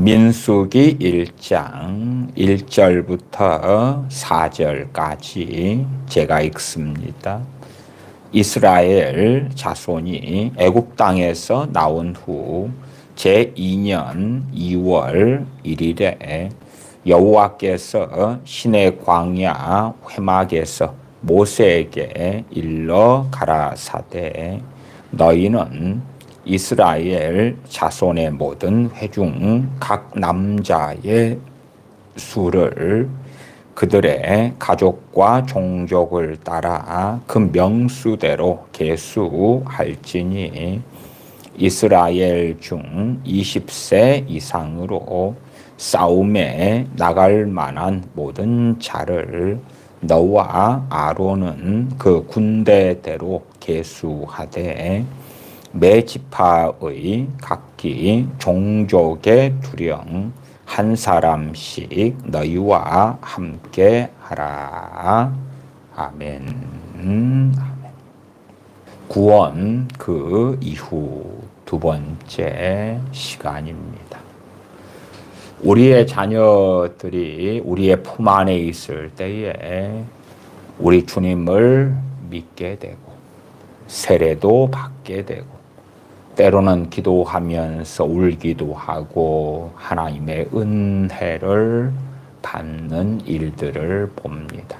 민수기 1장 1절부터 4절까지 제가 읽습니다. 이스라엘 자손이 애굽 땅에서 나온 후 제2년 2월 1일에 여호와께서 시내 광야 회막에서 모세에게 일러 가라사대 너희는 이스라엘 자손의 모든 회중 각 남자의 수를 그들의 가족과 종족을 따라 그 명수대로 계수할지니 이스라엘 중 20세 이상으로 싸움에 나갈 만한 모든 자를 너와 아론은 그 군대대로 계수하되 매 지파의 각기 종족의 두령 한 사람씩 너희와 함께 하라. 아멘. 아멘. 구원 그 이후 두 번째 시간입니다. 우리의 자녀들이 우리의 품 안에 있을 때에 우리 주님을 믿게 되고 세례도 받게 되고 때로는 기도하면서 울기도 하고 하나님의 은혜를 받는 일들을 봅니다.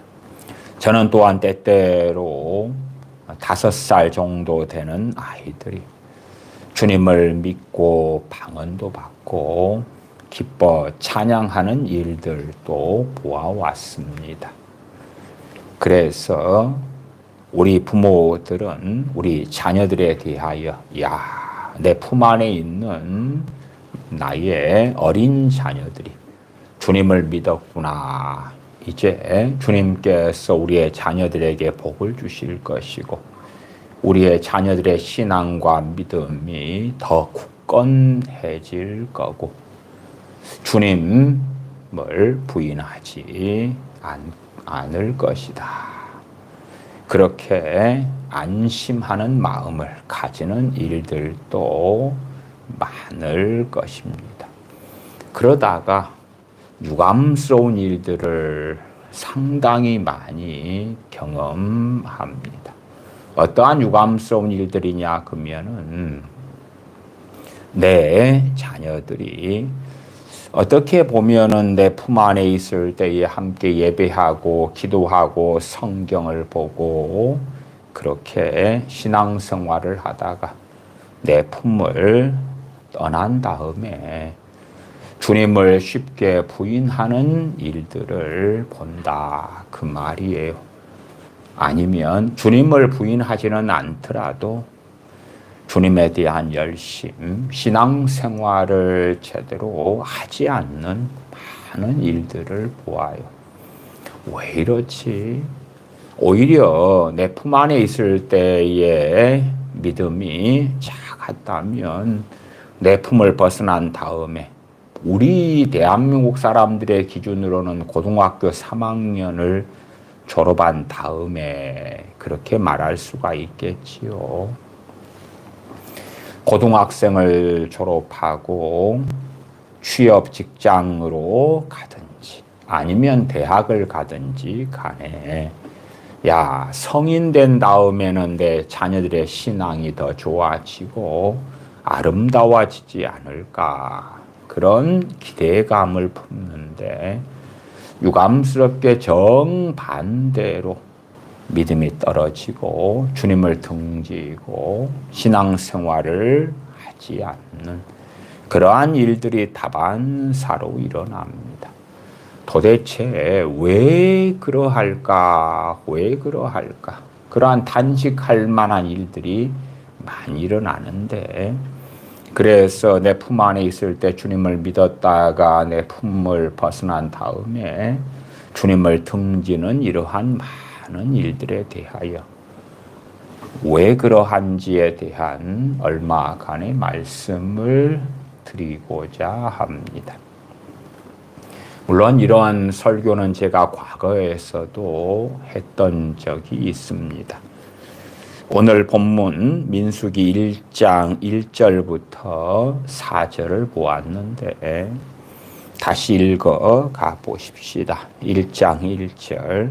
저는 또한 때때로 5살 정도 되는 아이들이 주님을 믿고 방언도 받고 기뻐 찬양하는 일들도 보아왔습니다. 그래서 우리 부모들은 우리 자녀들에 대하여 내 품 안에 있는 나의 어린 자녀들이 주님을 믿었구나. 이제 주님께서 우리의 자녀들에게 복을 주실 것이고 우리의 자녀들의 신앙과 믿음이 더 굳건해질 거고 주님을 부인하지 않을 것이다. 그렇게 안심하는 마음을 가지는 일들도 많을 것입니다. 그러다가 유감스러운 일들을 상당히 많이 경험합니다. 어떠한 유감스러운 일들이냐 그러면은 내 자녀들이 어떻게 보면은 내 품 안에 있을 때에 함께 예배하고 기도하고 성경을 보고 그렇게 신앙생활을 하다가 내 품을 떠난 다음에 주님을 쉽게 부인하는 일들을 본다 그 말이에요. 아니면 주님을 부인하지는 않더라도 주님에 대한 열심, 신앙생활을 제대로 하지 않는 많은 일들을 보아요. 왜 이렇지? 오히려 내 품 안에 있을 때의 믿음이 작았다면 내 품을 벗어난 다음에 우리 대한민국 사람들의 기준으로는 고등학교 3학년을 졸업한 다음에 그렇게 말할 수가 있겠지요. 고등학생을 졸업하고 취업 직장으로 가든지 아니면 대학을 가든지 간에 성인 된 다음에는 내 자녀들의 신앙이 더 좋아지고 아름다워지지 않을까 그런 기대감을 품는데 유감스럽게 정반대로 믿음이 떨어지고 주님을 등지고 신앙생활을 하지 않는 그러한 일들이 다반사로 일어납니다. 도대체 왜 그러할까? 그러한 단식할 만한 일들이 많이 일어나는데 그래서 내 품 안에 있을 때 주님을 믿었다가 내 품을 벗어난 다음에 주님을 등지는 이러한 많은 일들에 대하여 왜 그러한지에 대한 얼마간의 말씀을 드리고자 합니다. 물론 이러한 설교는 제가 과거에서도 했던 적이 있습니다. 오늘 본문 민수기 1장 1절부터 4절을 보았는데 다시 읽어가 보십시다. 1장 1절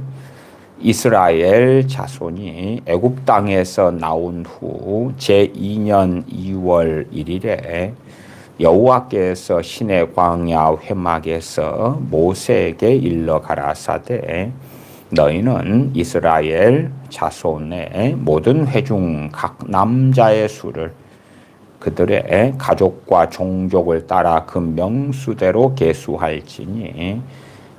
이스라엘 자손이 애굽 땅에서 나온 후 제2년 2월 1일에 여호와께서 시내 광야 회막에서 모세에게 일러 가라사대 너희는 이스라엘 자손의 모든 회중 각 남자의 수를 그들의 가족과 종족을 따라 그 명수대로 계수할지니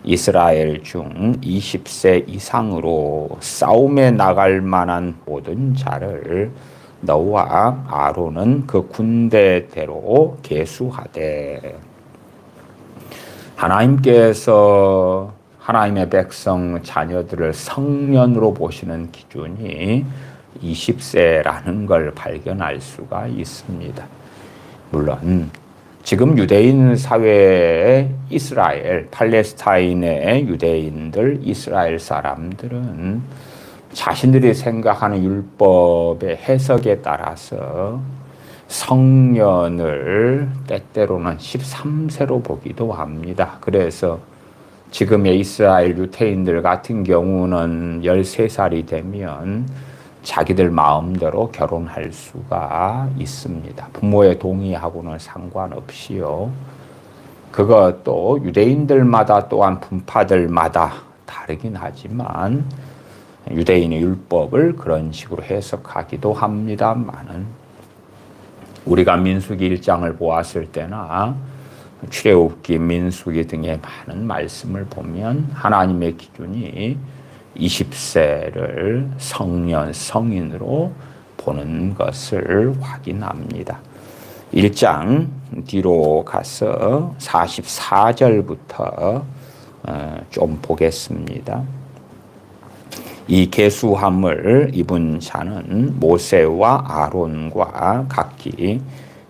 이스라엘 중 20세 이상으로 싸움에 나갈 만한 모든 자를 너와 아론은 그 군대대로 계수하되 하나님께서 하나님의 백성 자녀들을 성년으로 보시는 기준이 20세라는 걸 발견할 수가 있습니다. 물론 지금 유대인 사회의 이스라엘, 팔레스타인의 유대인들, 이스라엘 사람들은 자신들이 생각하는 율법의 해석에 따라서 성년을 때때로는 13세로 보기도 합니다. 그래서 지금의 이스라엘 유대인들 같은 경우는 13살이 되면 자기들 마음대로 결혼할 수가 있습니다. 부모의 동의하고는 상관없이요. 그것도 유대인들마다 또한 분파들마다 다르긴 하지만 유대인의 율법을 그런 식으로 해석하기도 합니다만은 우리가 민수기 1장을 보았을 때나 출애굽기, 민수기 등의 많은 말씀을 보면 하나님의 기준이 20세를 성년, 성인으로 보는 것을 확인합니다. 1장 뒤로 가서 44절부터 좀 보겠습니다. 이 계수함을 입은 자는 모세와 아론과 각기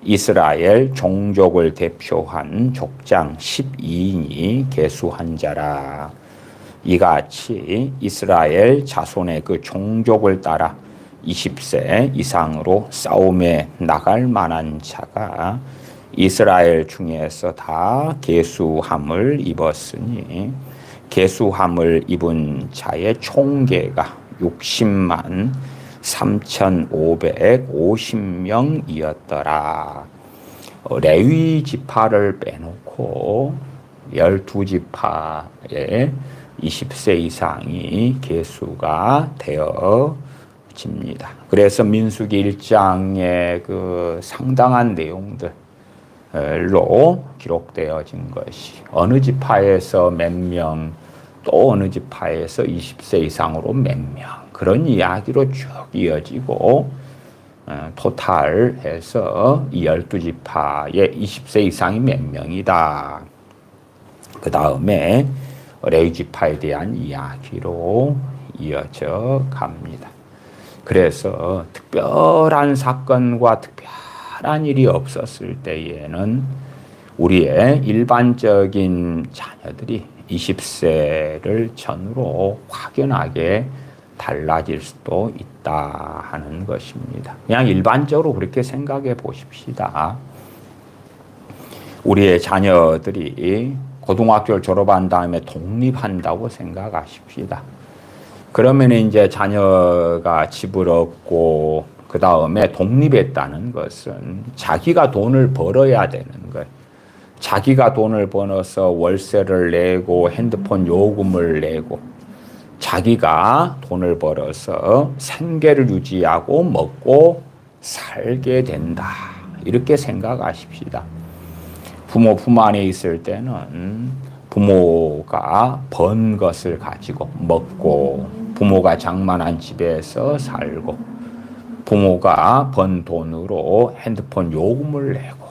이스라엘 종족을 대표한 족장 12인이 계수한 자라. 이같이 이스라엘 자손의 그 종족을 따라 20세 이상으로 싸움에 나갈 만한 자가 이스라엘 중에서 다 계수함을 입었으니 계수함을 입은 자의 총계가 60만 3,550명이었더라. 레위 지파를 빼놓고 12지파에 20세 이상이 계수가 되어집니다. 그래서 민수기 1장의 그 상당한 내용들로 기록되어진 것이 어느 지파에서 몇 명, 또 어느 지파에서 20세 이상으로 몇 명, 그런 이야기로 쭉 이어지고 토탈해서 이 12지파의 20세 이상이 몇 명이다. 그 다음에 레위 지파에 대한 이야기로 이어져 갑니다. 그래서 특별한 사건과 특별한 일이 없었을 때에는 우리의 일반적인 자녀들이 20세를 전후로 확연하게 달라질 수도 있다 하는 것입니다. 그냥 일반적으로 그렇게 생각해 보십시다. 우리의 자녀들이 고등학교를 졸업한 다음에 독립한다고 생각하십시다. 그러면 이제 자녀가 집을 얻고 그 다음에 독립했다는 것은 자기가 돈을 벌어야 되는 거예요. 자기가 돈을 벌어서 월세를 내고 핸드폰 요금을 내고 자기가 돈을 벌어서 생계를 유지하고 먹고 살게 된다. 이렇게 생각하십시다. 부모 품 안에 있을 때는 부모가 번 것을 가지고 먹고 부모가 장만한 집에서 살고 부모가 번 돈으로 핸드폰 요금을 내고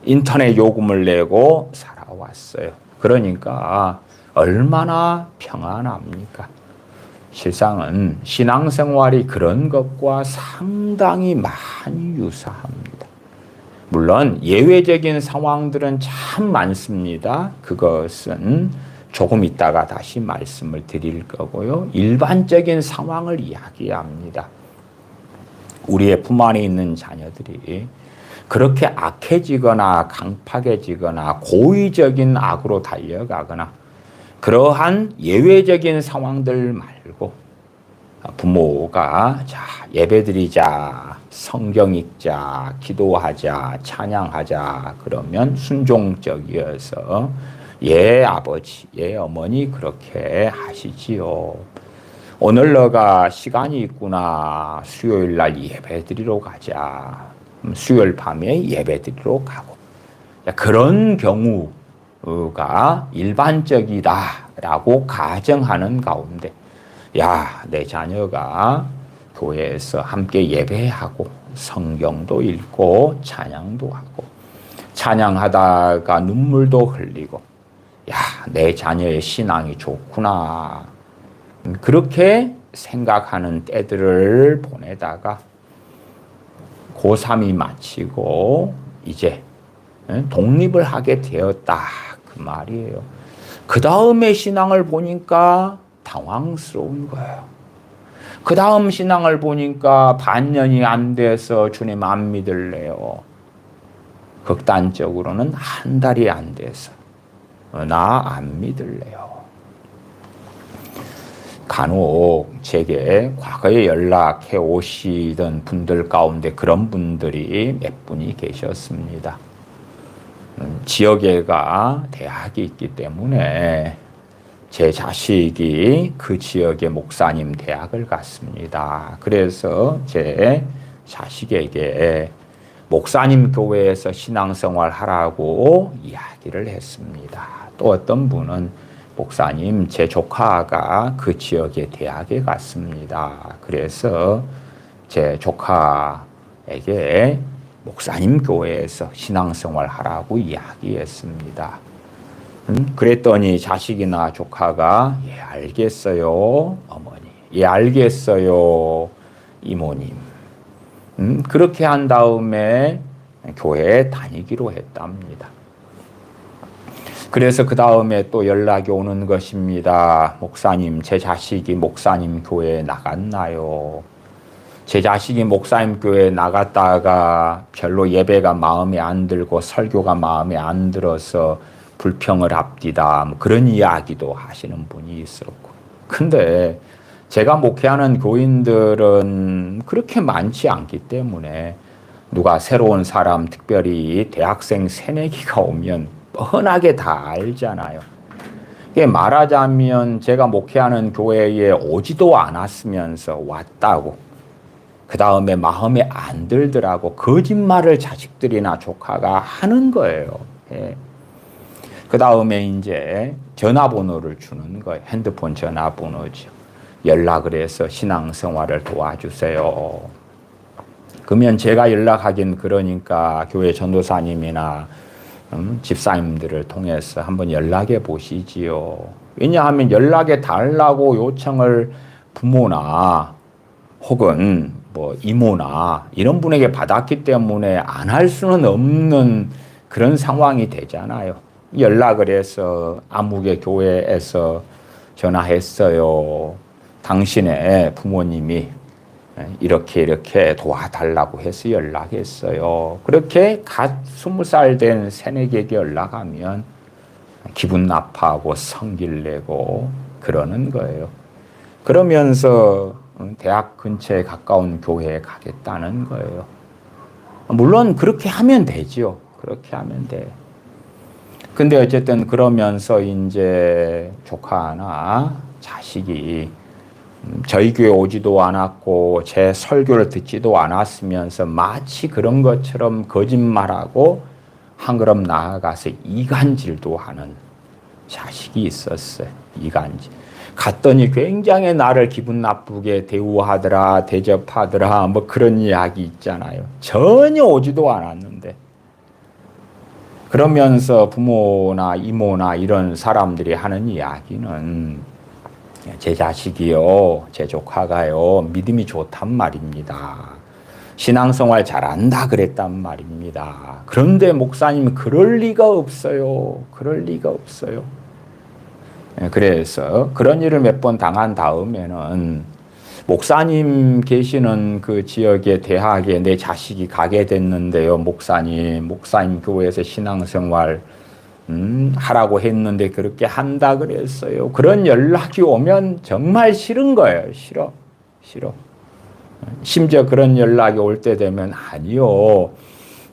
인터넷 요금을 내고 살아왔어요. 그러니까 얼마나 평안합니까? 실상은 신앙생활이 그런 것과 상당히 많이 유사합니다. 물론 예외적인 상황들은 참 많습니다. 그것은 조금 있다가 다시 말씀을 드릴 거고요. 일반적인 상황을 이야기합니다. 우리의 품 안에 있는 자녀들이 그렇게 악해지거나 강팍해지거나 고의적인 악으로 달려가거나 그러한 예외적인 상황들 말고 부모가 자, 예배드리자, 성경 읽자, 기도하자, 찬양하자 그러면 순종적이어서 예 아버지, 예 어머니 그렇게 하시지요. 오늘 너가 시간이 있구나. 수요일 날 예배 드리러 가자. 수요일 밤에 예배 드리러 가고. 그런 경우가 일반적이다라고 가정하는 가운데 야, 내 자녀가 교회에서 함께 예배하고 성경도 읽고 찬양도 하고 찬양하다가 눈물도 흘리고 야, 내 자녀의 신앙이 좋구나. 그렇게 생각하는 때들을 보내다가 고3이 마치고 이제 독립을 하게 되었다. 그 말이에요. 그 다음에 신앙을 보니까 당황스러운 거예요. 그 다음 신앙을 보니까 반년이 안 돼서 주님 안 믿을래요. 극단적으로는 한 달이 안 돼서 나 안 믿을래요. 간혹 제게 과거에 연락해 오시던 분들 가운데 그런 분들이 몇 분이 계셨습니다. 지역에가 대학이 있기 때문에 제 자식이 그 지역의 목사님 대학을 갔습니다. 그래서 제 자식에게 목사님 교회에서 신앙생활 하라고 이야기를 했습니다. 또 어떤 분은 목사님, 제 조카가 그 지역의 대학에 갔습니다. 그래서 제 조카에게 목사님 교회에서 신앙생활 하라고 이야기했습니다. 그랬더니 자식이나 조카가 예, 알겠어요, 어머니. 예, 알겠어요, 이모님. 그렇게 한 다음에 교회에 다니기로 했답니다. 그래서 그 다음에 또 연락이 오는 것입니다. 목사님, 제 자식이 목사님 교회에 나갔나요? 제 자식이 목사님 교회에 나갔다가 별로 예배가 마음에 안 들고 설교가 마음에 안 들어서 불평을 합디다. 뭐 그런 이야기도 하시는 분이 있었고. 근데 제가 목회하는 교인들은 그렇게 많지 않기 때문에 누가 새로운 사람, 특별히 대학생 새내기가 오면 뻔하게 다 알잖아요. 말하자면 제가 목회하는 교회에 오지도 않았으면서 왔다고 그 다음에 마음에 안 들더라고 거짓말을 자식들이나 조카가 하는 거예요. 예. 그 다음에 이제 전화번호를 주는 거예요. 핸드폰 전화번호죠. 연락을 해서 신앙생활을 도와주세요. 그러면 제가 연락하긴 그러니까 교회 전도사님이나 집사님들을 통해서 한번 연락해 보시지요. 왜냐하면 연락해 달라고 요청을 부모나 혹은 뭐 이모나 이런 분에게 받았기 때문에 안 할 수는 없는 그런 상황이 되잖아요. 연락을 해서 아무개 교회에서 전화했어요. 당신의 부모님이 이렇게 도와달라고 해서 연락했어요. 그렇게 갓 20살 된 새내기에게 연락하면 기분 나빠하고 성질 내고 그러는 거예요. 그러면서 대학 근처에 가까운 교회에 가겠다는 거예요. 물론 그렇게 하면 되죠. 그렇게 하면 돼. 근데 어쨌든 그러면서 이제 조카나 자식이 저희 교회 오지도 않았고 제 설교를 듣지도 않았으면서 마치 그런 것처럼 거짓말하고 한 걸음 나아가서 이간질도 하는 자식이 있었어요. 이간질. 갔더니 굉장히 나를 기분 나쁘게 대우하더라, 대접하더라, 뭐 그런 이야기 있잖아요. 전혀 오지도 않았는데. 그러면서 부모나 이모나 이런 사람들이 하는 이야기는 제 자식이요, 제 조카가요, 믿음이 좋단 말입니다. 신앙생활 잘한다 그랬단 말입니다. 그런데 목사님, 그럴 리가 없어요. 그럴 리가 없어요. 그래서 그런 일을 몇 번 당한 다음에는 목사님 계시는 그 지역의 대학에 내 자식이 가게 됐는데요. 목사님 교회에서 신앙생활 하라고 했는데 그렇게 한다 그랬어요. 그런 연락이 오면 정말 싫은 거예요. 싫어. 심지어 그런 연락이 올 때 되면 아니요.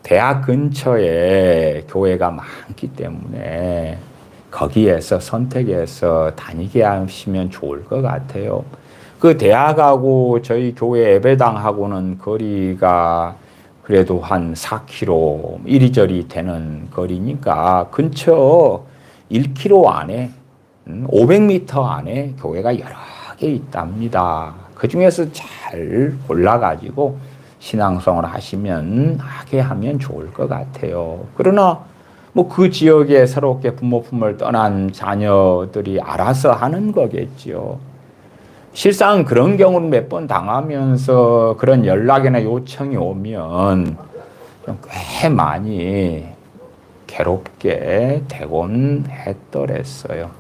대학 근처에 교회가 많기 때문에 거기에서 선택해서 다니게 하시면 좋을 것 같아요. 그 대학하고 저희 교회 예배당하고는 거리가 그래도 한 4km 이리저리 되는 거리니까 근처 1km 안에 500m 안에 교회가 여러 개 있답니다. 그 중에서 잘 골라가지고 신앙생활을 하게 하면 좋을 것 같아요. 그러나 뭐 그 지역에 새롭게 부모 품을 떠난 자녀들이 알아서 하는 거겠지요. 실상 그런 경우는 몇 번 당하면서 그런 연락이나 요청이 오면 꽤 많이 괴롭게 되곤 했더랬어요.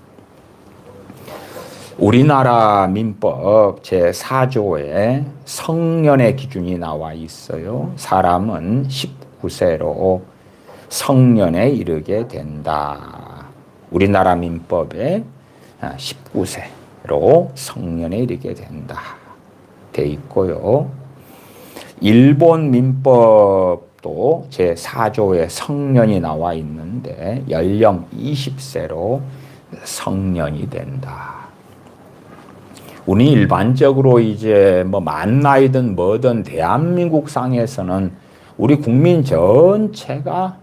우리나라 민법 제4조에 성년의 기준이 나와 있어요. 사람은 19세로 성년에 이르게 된다. 우리나라 민법에 19세로 성년에 이르게 된다. 돼 있고요. 일본 민법도 제4조에 성년이 나와 있는데 연령 20세로 성년이 된다. 우리 일반적으로 이제 뭐 만 나이든 뭐든 대한민국 상에서는 우리 국민 전체가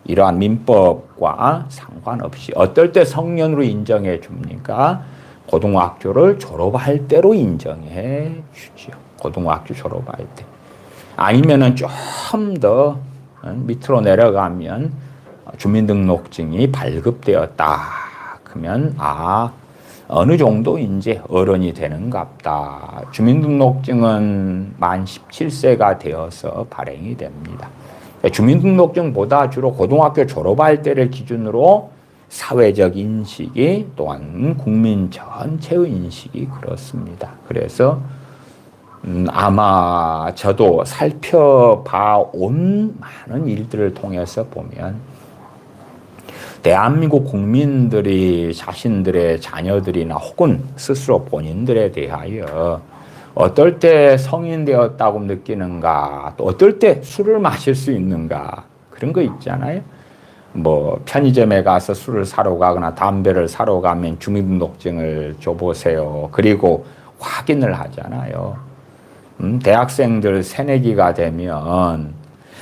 이러한 민법과 상관없이 어떨 때 성년으로 인정해 줍니까? 고등학교를 졸업할 때로 인정해 주죠. 고등학교 졸업할 때. 아니면은 좀 더 밑으로 내려가면 주민등록증이 발급되었다. 그러면 어느 정도 이제 어른이 되는갑다. 주민등록증은 만 17세가 되어서 발행이 됩니다. 주민등록증보다 주로 고등학교 졸업할 때를 기준으로 사회적 인식이 또한 국민 전체의 인식이 그렇습니다. 그래서 아마 저도 살펴봐 온 많은 일들을 통해서 보면 대한민국 국민들이 자신들의 자녀들이나 혹은 스스로 본인들에 대하여 어떨 때 성인 되었다고 느끼는가, 또 어떨 때 술을 마실 수 있는가, 그런 거 있잖아요. 뭐 편의점에 가서 술을 사러 가거나 담배를 사러 가면 주민등록증을 줘보세요. 그리고 확인을 하잖아요. 대학생들 새내기가 되면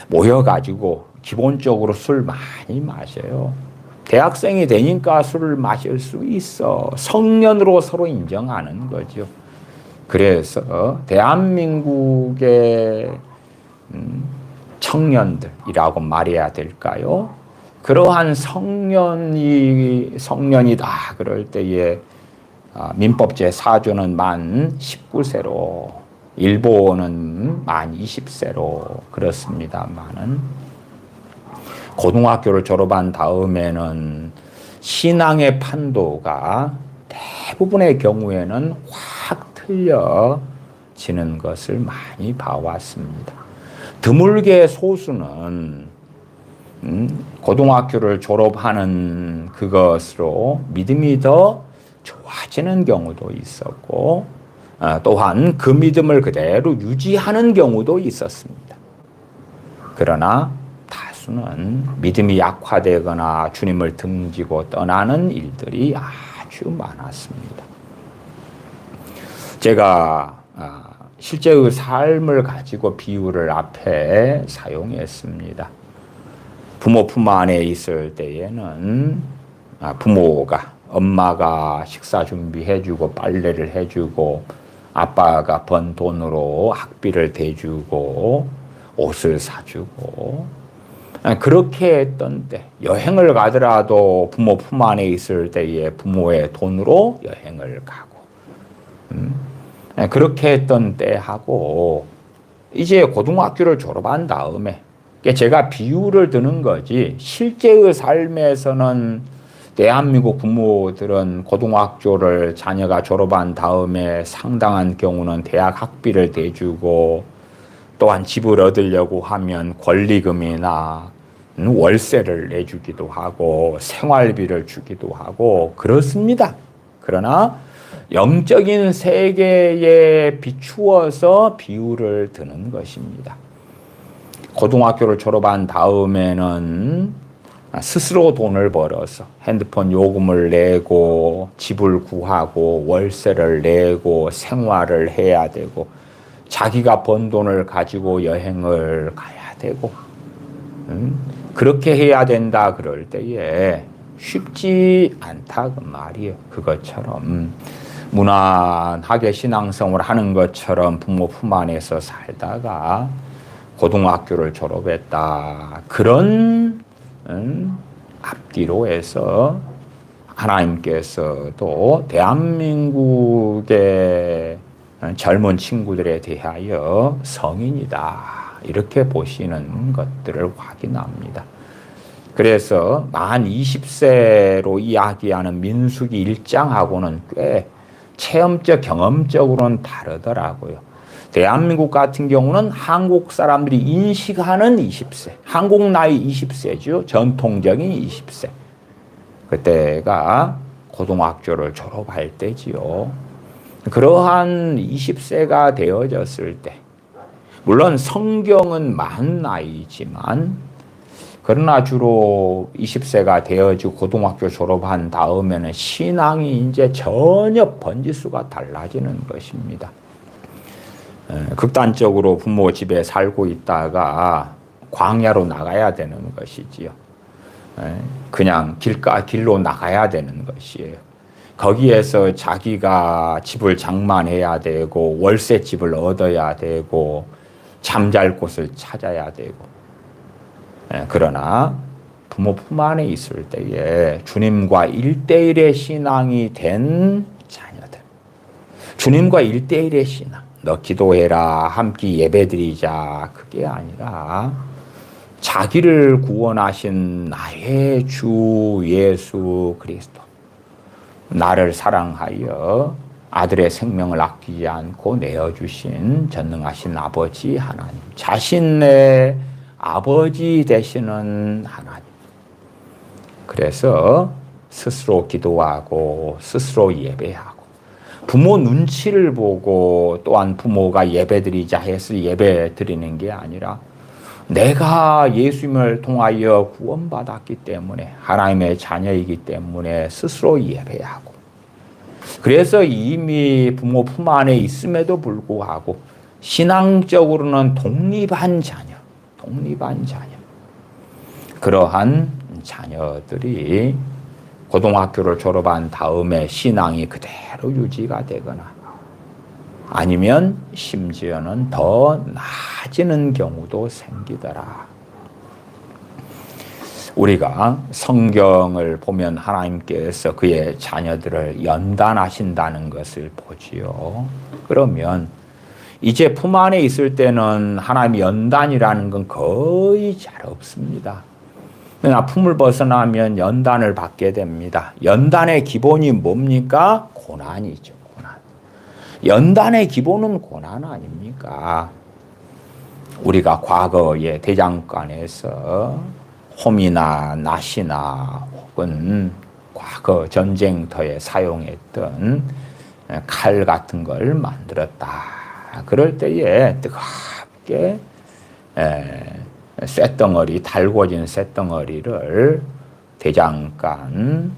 모여가지고 기본적으로 술 많이 마셔요. 대학생이 되니까 술을 마실 수 있어. 성년으로 서로 인정하는 거죠. 그래서 대한민국의 청년들이라고 말해야 될까요? 그러한 성년이다 그럴 때에 민법 제4조는 만 19세로, 일본은 만 20세로 그렇습니다만은 고등학교를 졸업한 다음에는 신앙의 판도가 대부분의 경우에는 확 틀려지는 것을 많이 봐왔습니다. 드물게 소수는 고등학교를 졸업하는 그것으로 믿음이 더 좋아지는 경우도 있었고 또한 그 믿음을 그대로 유지하는 경우도 있었습니다. 그러나 다수는 믿음이 약화되거나 주님을 등지고 떠나는 일들이 아주 많았습니다. 제가 실제의 삶을 가지고 비유를 앞에 사용했습니다. 부모 품 안에 있을 때에는 엄마가 식사 준비해주고 빨래를 해주고 아빠가 번 돈으로 학비를 대주고 옷을 사주고 그렇게 했던 때, 여행을 가더라도 부모 품 안에 있을 때에 부모의 돈으로 여행을 가고 그렇게 했던 때하고 이제 고등학교를 졸업한 다음에 제가 비유를 드는 거지 실제의 삶에서는 대한민국 부모들은 고등학교를 자녀가 졸업한 다음에 상당한 경우는 대학 학비를 대주고 또한 집을 얻으려고 하면 권리금이나 월세를 내주기도 하고 생활비를 주기도 하고 그렇습니다. 그러나 영적인 세계에 비추어서 비유를 드는 것입니다. 고등학교를 졸업한 다음에는 스스로 돈을 벌어서 핸드폰 요금을 내고 집을 구하고 월세를 내고 생활을 해야 되고 자기가 번 돈을 가지고 여행을 가야 되고 그렇게 해야 된다 그럴 때에 쉽지 않다 그 말이에요. 그것처럼 무난하게 신앙생활을 하는 것처럼 부모 품 안에서 살다가 고등학교를 졸업했다. 그런 앞뒤로 해서 하나님께서도 대한민국의 젊은 친구들에 대하여 성인이다. 이렇게 보시는 것들을 확인합니다. 그래서 만 20세로 이야기하는 민수기 1장하고는 꽤 체험적, 경험적으로는 다르더라고요. 대한민국 같은 경우는 한국 사람들이 인식하는 20세, 한국 나이 20세죠. 전통적인 20세. 그때가 고등학교를 졸업할 때지요. 그러한 20세가 되어졌을 때, 물론 성경은 만 나이지만, 그러나 주로 20세가 되어지고 고등학교 졸업한 다음에는 신앙이 이제 전혀 번지수가 달라지는 것입니다. 극단적으로 부모 집에 살고 있다가 광야로 나가야 되는 것이지요. 그냥 길로 나가야 되는 것이에요. 거기에서 자기가 집을 장만해야 되고 월세 집을 얻어야 되고 잠잘 곳을 찾아야 되고 그러나 부모 품 안에 있을 때에 주님과 1대1의 신앙이 된 자녀들, 주님과 1대1의 신앙, 너 기도해라, 함께 예배드리자, 그게 아니라 자기를 구원하신 나의 주 예수 그리스도, 나를 사랑하여 아들의 생명을 아끼지 않고 내어주신 전능하신 아버지 하나님, 자신의 아버지 되시는 하나님. 그래서 스스로 기도하고 스스로 예배하고 부모 눈치를 보고 또한 부모가 예배드리자 해서 예배드리는 게 아니라 내가 예수님을 통하여 구원받았기 때문에 하나님의 자녀이기 때문에 스스로 예배하고 그래서 이미 부모 품 안에 있음에도 불구하고 신앙적으로는 독립한 자녀. 그러한 자녀들이 고등학교를 졸업한 다음에 신앙이 그대로 유지가 되거나 아니면 심지어는 더 나아지는 경우도 생기더라. 우리가 성경을 보면 하나님께서 그의 자녀들을 연단하신다는 것을 보지요. 그러면 이제 품 안에 있을 때는 하나님의 연단이라는 건 거의 잘 없습니다. 그러나 품을 벗어나면 연단을 받게 됩니다. 연단의 기본이 뭡니까? 고난이죠. 고난. 연단의 기본은 고난 아닙니까? 우리가 과거의 대장간에서 홈이나 낫이나 혹은 과거 전쟁터에 사용했던 칼 같은 걸 만들었다. 그럴 때에 뜨겁게 쇳덩어리, 달궈진 쇳덩어리를 대장간에서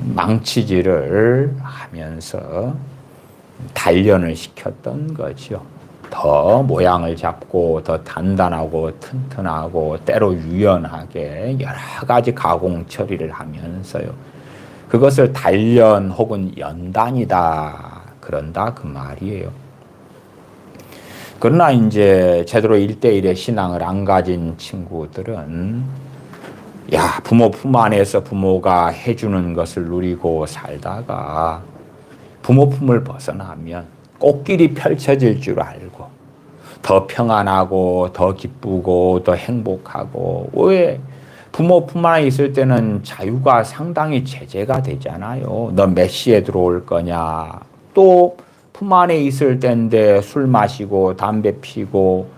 망치질을 하면서 단련을 시켰던 거죠. 더 모양을 잡고 더 단단하고 튼튼하고 때로 유연하게 여러 가지 가공 처리를 하면서요. 그것을 단련 혹은 연단이다. 그런다 그 말이에요. 그러나 이제 제대로 1대1의 신앙을 안 가진 친구들은 부모 품 안에서 부모가 해주는 것을 누리고 살다가 부모 품을 벗어나면 꽃길이 펼쳐질 줄 알고 더 평안하고 더 기쁘고 더 행복하고 왜 부모 품 안에 있을 때는 자유가 상당히 제재가 되잖아요. 너 몇 시에 들어올 거냐. 또 품 안에 있을 때인데 술 마시고 담배 피고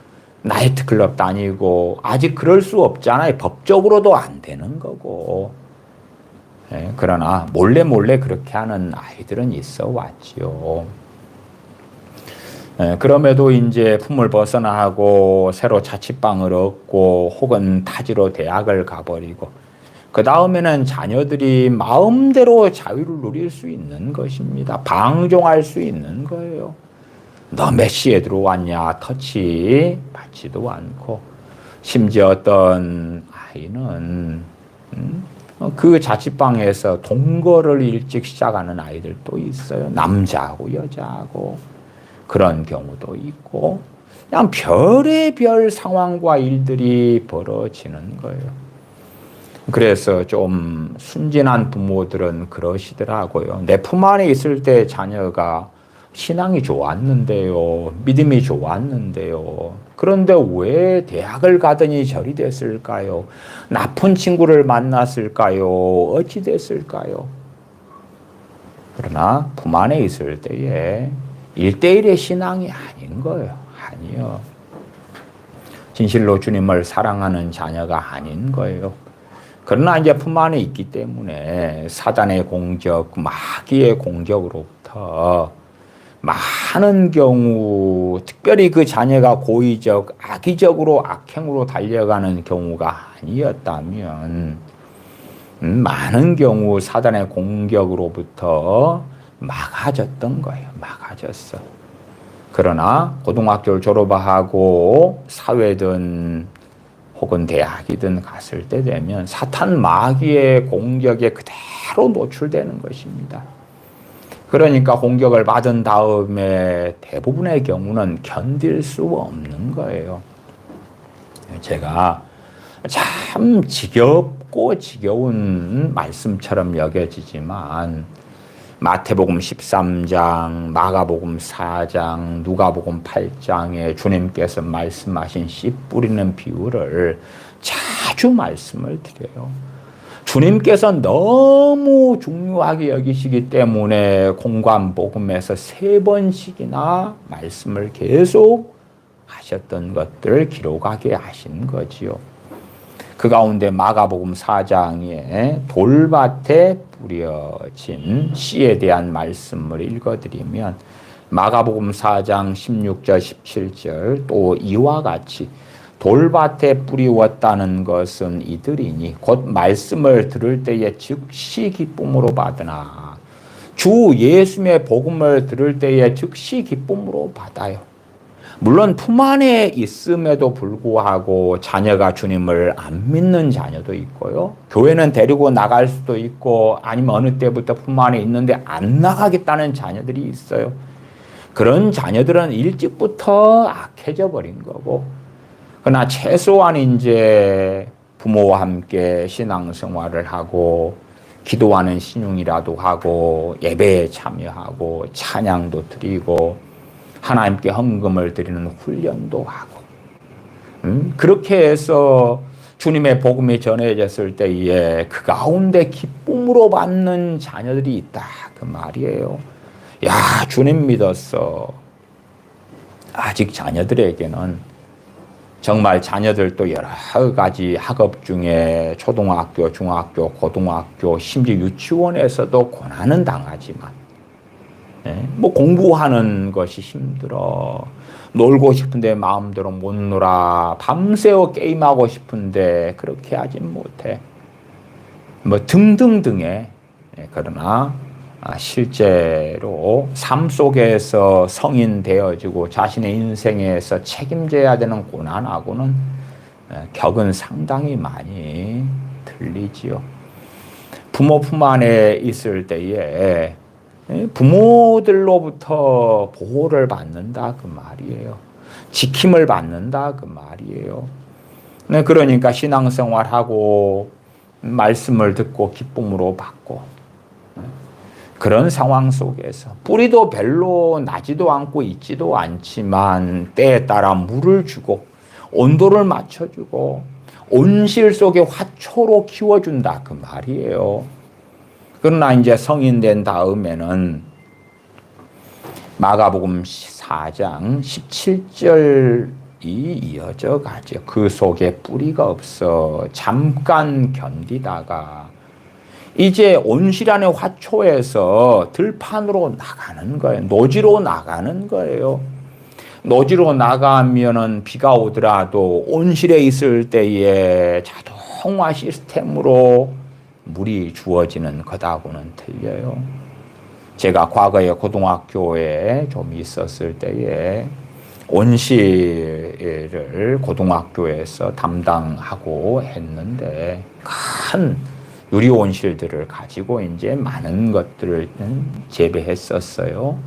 나이트클럽 다니고 아직 그럴 수 없잖아요. 법적으로도 안 되는 거고. 예, 그러나 몰래 그렇게 하는 아이들은 있어 왔지요. 예, 그럼에도 이제 품을 벗어나고 새로 자취방을 얻고 혹은 타지로 대학을 가버리고 그 다음에는 자녀들이 마음대로 자유를 누릴 수 있는 것입니다. 방종할 수 있는 거예요. 너 몇 시에 들어왔냐 터치 받지도 않고 심지어 어떤 아이는 그 자취방에서 동거를 일찍 시작하는 아이들도 있어요. 남자하고 여자하고 그런 경우도 있고 그냥 별의별 상황과 일들이 벌어지는 거예요. 그래서 좀 순진한 부모들은 그러시더라고요. 내 품 안에 있을 때 자녀가 신앙이 좋았는데요. 믿음이 좋았는데요. 그런데 왜 대학을 가더니 저리 됐을까요? 나쁜 친구를 만났을까요? 어찌 됐을까요? 그러나 품 안에 있을 때에 1대1의 신앙이 아닌 거예요. 아니요. 진실로 주님을 사랑하는 자녀가 아닌 거예요. 그러나 이제 품 안에 있기 때문에 사단의 공격, 마귀의 공격으로부터 많은 경우 특별히 그 자녀가 고의적, 악의적으로 악행으로 달려가는 경우가 아니었다면 많은 경우 사단의 공격으로부터 막아졌던 거예요. 막아졌어. 그러나 고등학교를 졸업하고 사회든 혹은 대학이든 갔을 때 되면 사탄 마귀의 공격에 그대로 노출되는 것입니다. 그러니까 공격을 받은 다음에 대부분의 경우는 견딜 수 없는 거예요. 제가 참 지겹고 지겨운 말씀처럼 여겨지지만 마태복음 13장, 마가복음 4장, 누가복음 8장에 주님께서 말씀하신 씨 뿌리는 비유를 자주 말씀을 드려요. 주님께서 너무 중요하게 여기시기 때문에 공관복음에서 3번씩이나 말씀을 계속 하셨던 것들을 기록하게 하신 거지요. 그 가운데 마가복음 4장에 돌밭에 뿌려진 씨에 대한 말씀을 읽어드리면 마가복음 4장 16절 17절 또 이와 같이 돌밭에 뿌리웠다는 것은 이들이니 곧 말씀을 들을 때에 즉시 기쁨으로 받으나 주 예수의 복음을 들을 때에 즉시 기쁨으로 받아요. 물론 품 안에 있음에도 불구하고 자녀가 주님을 안 믿는 자녀도 있고요. 교회는 데리고 나갈 수도 있고 아니면 어느 때부터 품 안에 있는데 안 나가겠다는 자녀들이 있어요. 그런 자녀들은 일찍부터 악해져 버린 거고 그러나 최소한 이제 부모와 함께 신앙생활을 하고 기도하는 신용이라도 하고 예배에 참여하고 찬양도 드리고 하나님께 헌금을 드리는 훈련도 하고 그렇게 해서 주님의 복음이 전해졌을 때에 그 가운데 기쁨으로 받는 자녀들이 있다 그 말이에요. 야 주님 믿었어. 아직 자녀들에게는 정말 자녀들도 여러 가지 학업 중에 초등학교, 중학교, 고등학교, 심지어 유치원에서도 고난은 당하지만 뭐 공부하는 것이 힘들어. 놀고 싶은데 마음대로 못 놀아. 밤새워 게임하고 싶은데 그렇게 하진 못해. 뭐 등등등의 그러나 실제로 삶 속에서 성인 되어지고 자신의 인생에서 책임져야 되는 고난하고는 격은 상당히 많이 들리지요. 부모 품 안에 있을 때에 부모들로부터 보호를 받는다 그 말이에요. 지킴을 받는다 그 말이에요. 그러니까 신앙생활하고 말씀을 듣고 기쁨으로 받고 그런 상황 속에서 뿌리도 별로 나지도 않고 있지도 않지만 때에 따라 물을 주고 온도를 맞춰주고 온실 속의 화초로 키워준다 그 말이에요. 그러나 이제 성인 된 다음에는 마가복음 4장 17절이 이어져 가죠. 그 속에 뿌리가 없어 잠깐 견디다가 이제 온실 안의 화초에서 들판으로 나가는 거예요. 노지로 나가는 거예요. 노지로 나가면은 비가 오더라도 온실에 있을 때에 자동화 시스템으로 물이 주어지는 것하고는 틀려요. 제가 과거에 고등학교에 좀 있었을 때에 온실을 고등학교에서 담당하고 했는데 큰 유리 온실들을 가지고 이제 많은 것들을 재배했었어요.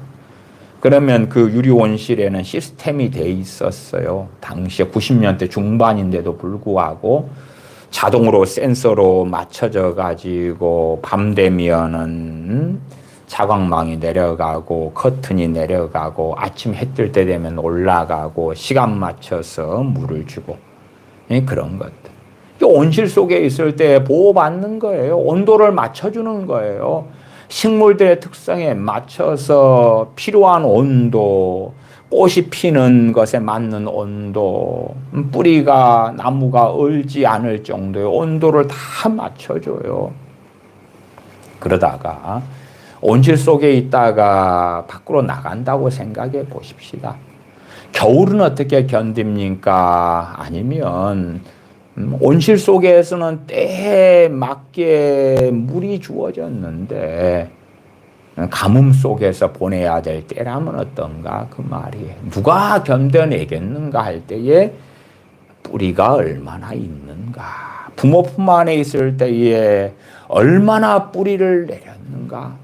그러면 그 유리 온실에는 시스템이 돼 있었어요. 당시에 90년대 중반인데도 불구하고 자동으로 센서로 맞춰져 가지고 밤 되면은 자광망이 내려가고 커튼이 내려가고 아침 해 뜰 때 되면 올라가고 시간 맞춰서 물을 주고 그런 것들. 온실 속에 있을 때 보호받는 거예요. 온도를 맞춰주는 거예요. 식물들의 특성에 맞춰서 필요한 온도, 꽃이 피는 것에 맞는 온도, 뿌리가 나무가 얼지 않을 정도의 온도를 다 맞춰줘요. 그러다가 온실 속에 있다가 밖으로 나간다고 생각해 보십시다. 겨울은 어떻게 견딥니까? 아니면 온실 속에서는 때에 맞게 물이 주어졌는데 가뭄 속에서 보내야 될 때라면 어떤가 그 말이에요. 누가 견뎌내겠는가 할 때에 뿌리가 얼마나 있는가. 부모 품 안에 있을 때에 얼마나 뿌리를 내렸는가.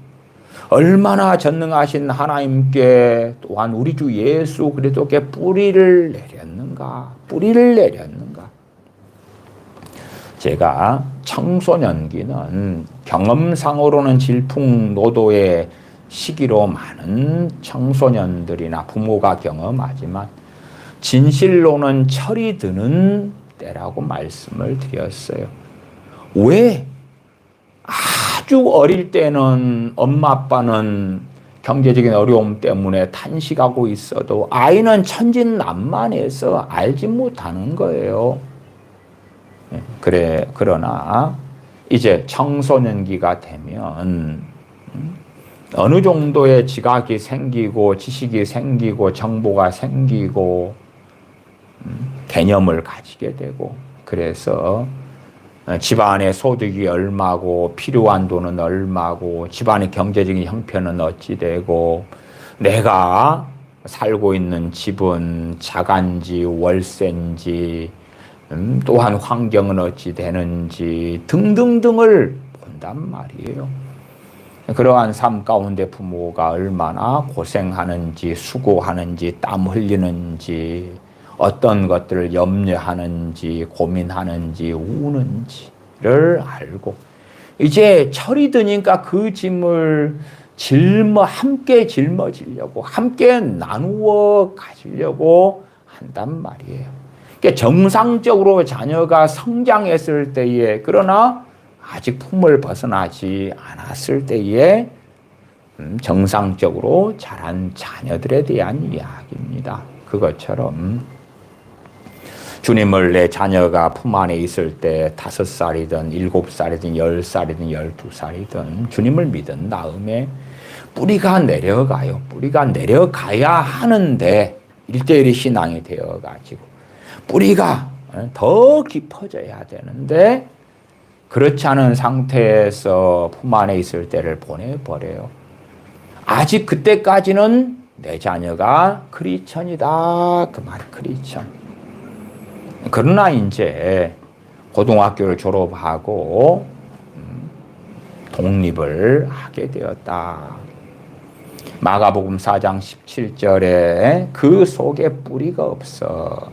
얼마나 전능하신 하나님께 또한 우리 주 예수 그리스도께 뿌리를 내렸는가. 뿌리를 내렸는가. 제가 청소년기는 경험상으로는 질풍노도의 시기로 많은 청소년들이나 부모가 경험하지만 진실로는 철이 드는 때라고 말씀을 드렸어요. 왜? 아주 어릴 때는 엄마 아빠는 경제적인 어려움 때문에 탄식하고 있어도 아이는 천진난만해서 알지 못하는 거예요. 그러나 이제 청소년기가 되면 어느 정도의 지각이 생기고 지식이 생기고 정보가 생기고 개념을 가지게 되고 그래서 집안의 소득이 얼마고 필요한 돈은 얼마고 집안의 경제적인 형편은 어찌 되고 내가 살고 있는 집은 자간지 월세인지 또한 환경은 어찌 되는지 등등등을 본단 말이에요. 그러한 삶 가운데 부모가 얼마나 고생하는지 수고하는지 땀 흘리는지 어떤 것들을 염려하는지 고민하는지 우는지를 알고 이제 철이 드니까 그 짐을 함께 짊어지려고 함께 나누어 가지려고 한단 말이에요. 그러니까 정상적으로 자녀가 성장했을 때에 그러나 아직 품을 벗어나지 않았을 때에 정상적으로 자란 자녀들에 대한 이야기입니다. 그것처럼 주님을 내 자녀가 품 안에 있을 때 5살이든 7살이든 10살이든 12살이든 주님을 믿은 다음에 뿌리가 내려가요. 뿌리가 내려가야 하는데 1:1의 신앙이 되어가지고 뿌리가 더 깊어져야 되는데 그렇지 않은 상태에서 품 안에 있을 때를 보내버려요. 아직 그때까지는 내 자녀가 크리스천이다. 그 말 크리스천. 그러나 이제 고등학교를 졸업하고 독립을 하게 되었다. 마가복음 4장 17절에 그 속에 뿌리가 없어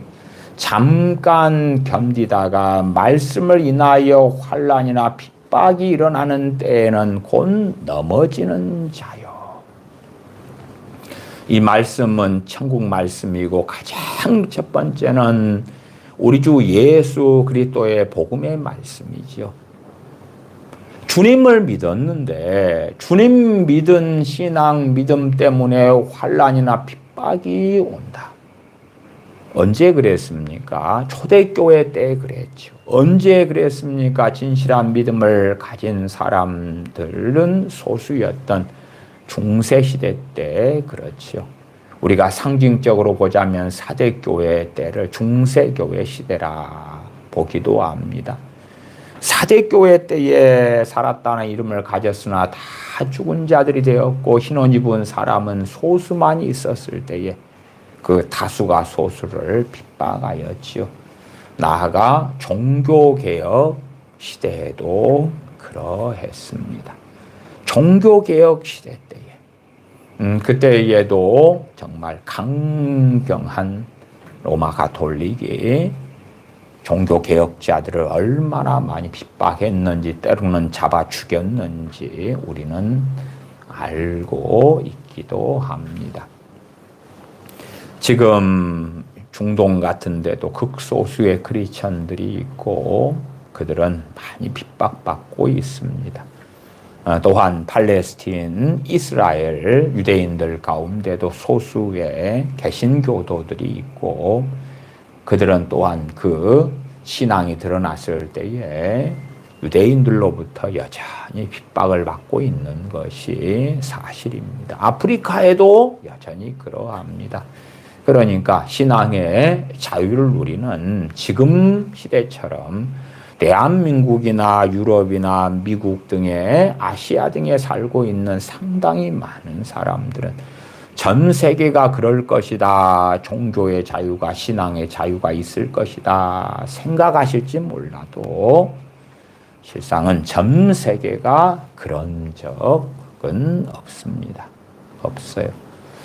잠깐 견디다가 말씀을 인하여 환난이나 핍박이 일어나는 때에는 곧 넘어지는 자요. 이 말씀은 천국 말씀이고 가장 첫 번째는 우리 주 예수 그리스도의 복음의 말씀이지요. 주님을 믿었는데 주님 믿은 신앙 믿음 때문에 환난이나 핍박이 온다. 언제 그랬습니까? 초대교회 때 그랬죠. 언제 그랬습니까? 진실한 믿음을 가진 사람들은 소수였던 중세시대 때 그렇죠. 우리가 상징적으로 보자면 사대교회 때를 중세교회 시대라 보기도 합니다. 사대교회 때에 살았다는 이름을 가졌으나 다 죽은 자들이 되었고 흰옷 입은 사람은 소수만 있었을 때에 그 다수가 소수를 핍박하였지요. 나아가 종교개혁 시대에도 그러했습니다. 종교개혁 시대 때에 그때에도 정말 강경한 로마 가톨릭이 종교개혁자들을 얼마나 많이 핍박했는지 때로는 잡아 죽였는지 우리는 알고 있기도 합니다. 지금 중동 같은 데도 극소수의 크리스천들이 있고 그들은 많이 핍박받고 있습니다. 또한 팔레스틴, 이스라엘 유대인들 가운데도 소수의 개신교도들이 있고 그들은 또한 그 신앙이 드러났을 때에 유대인들로부터 여전히 핍박을 받고 있는 것이 사실입니다. 아프리카에도 여전히 그러합니다. 그러니까 신앙의 자유를 누리는 지금 시대처럼 대한민국이나 유럽이나 미국 등의 아시아 등에 살고 있는 상당히 많은 사람들은 전 세계가 그럴 것이다. 종교의 자유가 신앙의 자유가 있을 것이다. 생각하실지 몰라도 실상은 전 세계가 그런 적은 없습니다. 없어요.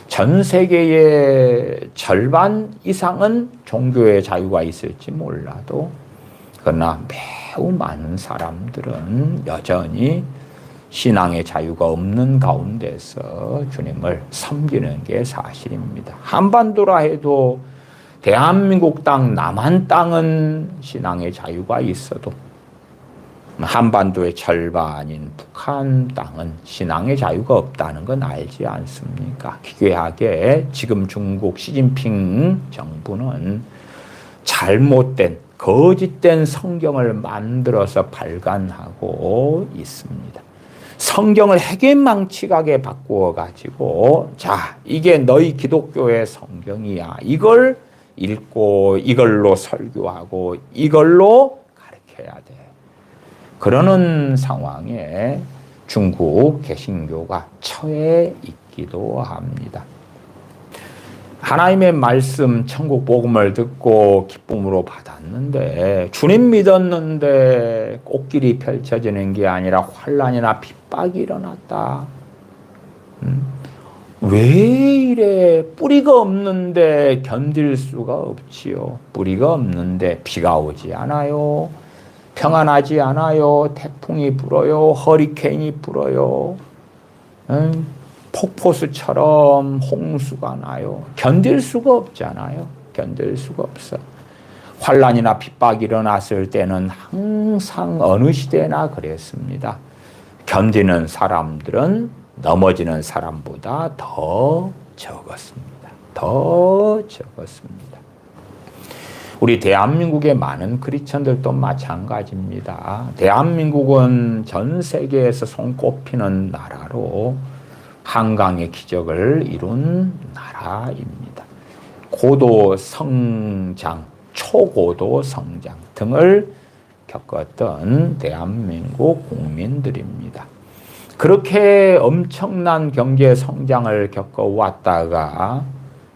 전 세계의 절반 이상은 종교의 자유가 있을지 몰라도 그러나 매우 많은 사람들은 여전히 신앙의 자유가 없는 가운데서 주님을 섬기는 게 사실입니다. 한반도라 해도 대한민국 땅, 남한 땅은 신앙의 자유가 있어도 한반도의 절반인 북한 땅은 신앙의 자유가 없다는 건 알지 않습니까? 기괴하게 지금 중국 시진핑 정부는 잘못된 거짓된 성경을 만들어서 발간하고 있습니다. 성경을 해괴망측하게 바꾸어가지고 자 이게 너희 기독교의 성경이야. 이걸 읽고 이걸로 설교하고 이걸로 가르쳐야 돼. 그러는 상황에 중국 개신교가 처해 있기도 합니다. 하나님의 말씀 천국 복음을 듣고 기쁨으로 받았는데 주님 믿었는데 꽃길이 펼쳐지는 게 아니라 환난이나 핍박이 일어났다. 왜 이래? 뿌리가 없는데 견딜 수가 없지요. 뿌리가 없는데 비가 오지 않아요. 평안하지 않아요. 태풍이 불어요. 허리케인이 불어요. 폭포수처럼 홍수가 나요. 견딜 수가 없잖아요. 견딜 수가 없어. 환난이나 핍박이 일어났을 때는 항상 어느 시대나 그랬습니다. 견디는 사람들은 넘어지는 사람보다 더 적었습니다. 더 적었습니다. 우리 대한민국의 많은 크리스천들도 마찬가지입니다. 대한민국은 전 세계에서 손꼽히는 나라로 한강의 기적을 이룬 나라입니다. 고도 성장, 초고도 성장 등을 겪었던 대한민국 국민들입니다. 그렇게 엄청난 경제 성장을 겪어왔다가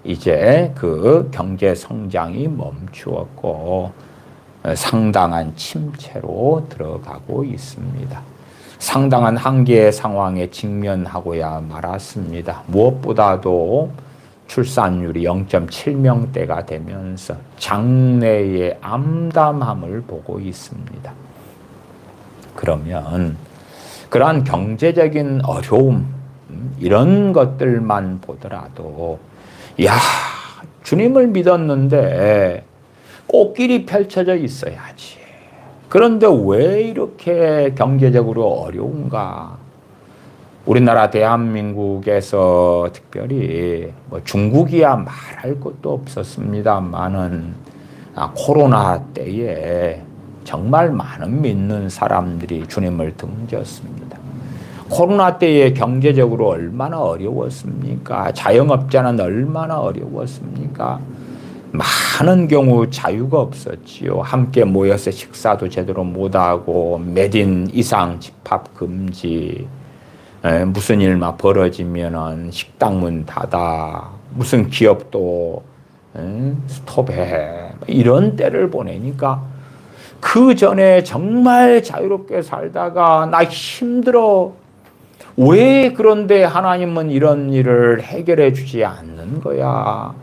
이제 그 경제 성장이 멈추었고 상당한 침체로 들어가고 있습니다. 상당한 한계의 상황에 직면하고야 말았습니다. 무엇보다도 출산율이 0.7명대가 되면서 장래의 암담함을 보고 있습니다. 그러면 그러한 경제적인 어려움 이런 것들만 보더라도 야 주님을 믿었는데 꽃길이 펼쳐져 있어야지. 그런데 왜 이렇게 경제적으로 어려운가? 우리나라 대한민국에서 특별히 뭐 중국이야 말할 것도 없었습니다만은 코로나 때에 정말 많은 믿는 사람들이 주님을 등졌습니다. 코로나 때에 경제적으로 얼마나 어려웠습니까? 자영업자는 얼마나 어려웠습니까? 많은 경우 자유가 없었지요. 함께 모여서 식사도 제대로 못하고 몇 인 이상 집합 금지, 무슨 일만 벌어지면은 식당 문 닫아, 무슨 기업도 스톱해, 이런 때를 보내니까 그 전에 정말 자유롭게 살다가 나 힘들어. 왜 그런데 하나님은 이런 일을 해결해 주지 않는 거야?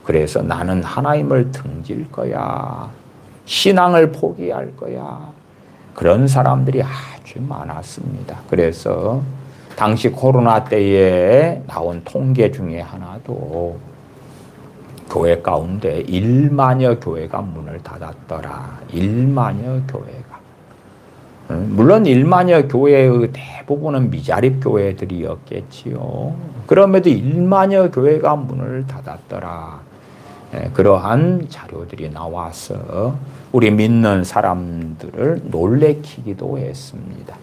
그래서 나는 하나님을 등질 거야. 신앙을 포기할 거야. 그런 사람들이 아주 많았습니다. 그래서 당시 코로나 때에 나온 통계 중에 하나도 교회 가운데 1만여 교회가 문을 닫았더라. 1만여 교회가. 물론 1만여 교회의 대부분은 미자립 교회들이었겠지요. 그럼에도 1만여 교회가 문을 닫았더라. 그러한 자료들이 나와서 우리 믿는 사람들을 놀래키기도 했습니다.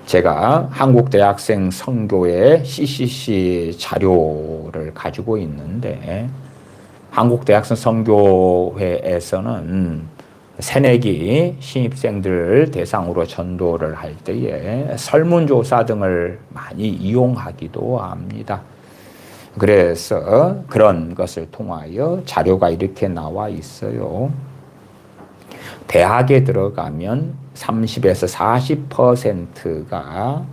제가 한국대학생 선교회 CCC 자료를 가지고 있는데 한국대학생 선교회에서는 새내기 신입생들 대상으로 전도를 할 때에 설문조사 등을 많이 이용하기도 합니다. 그래서 그런 것을 통하여 자료가 이렇게 나와 있어요. 대학에 들어가면 30에서 40%가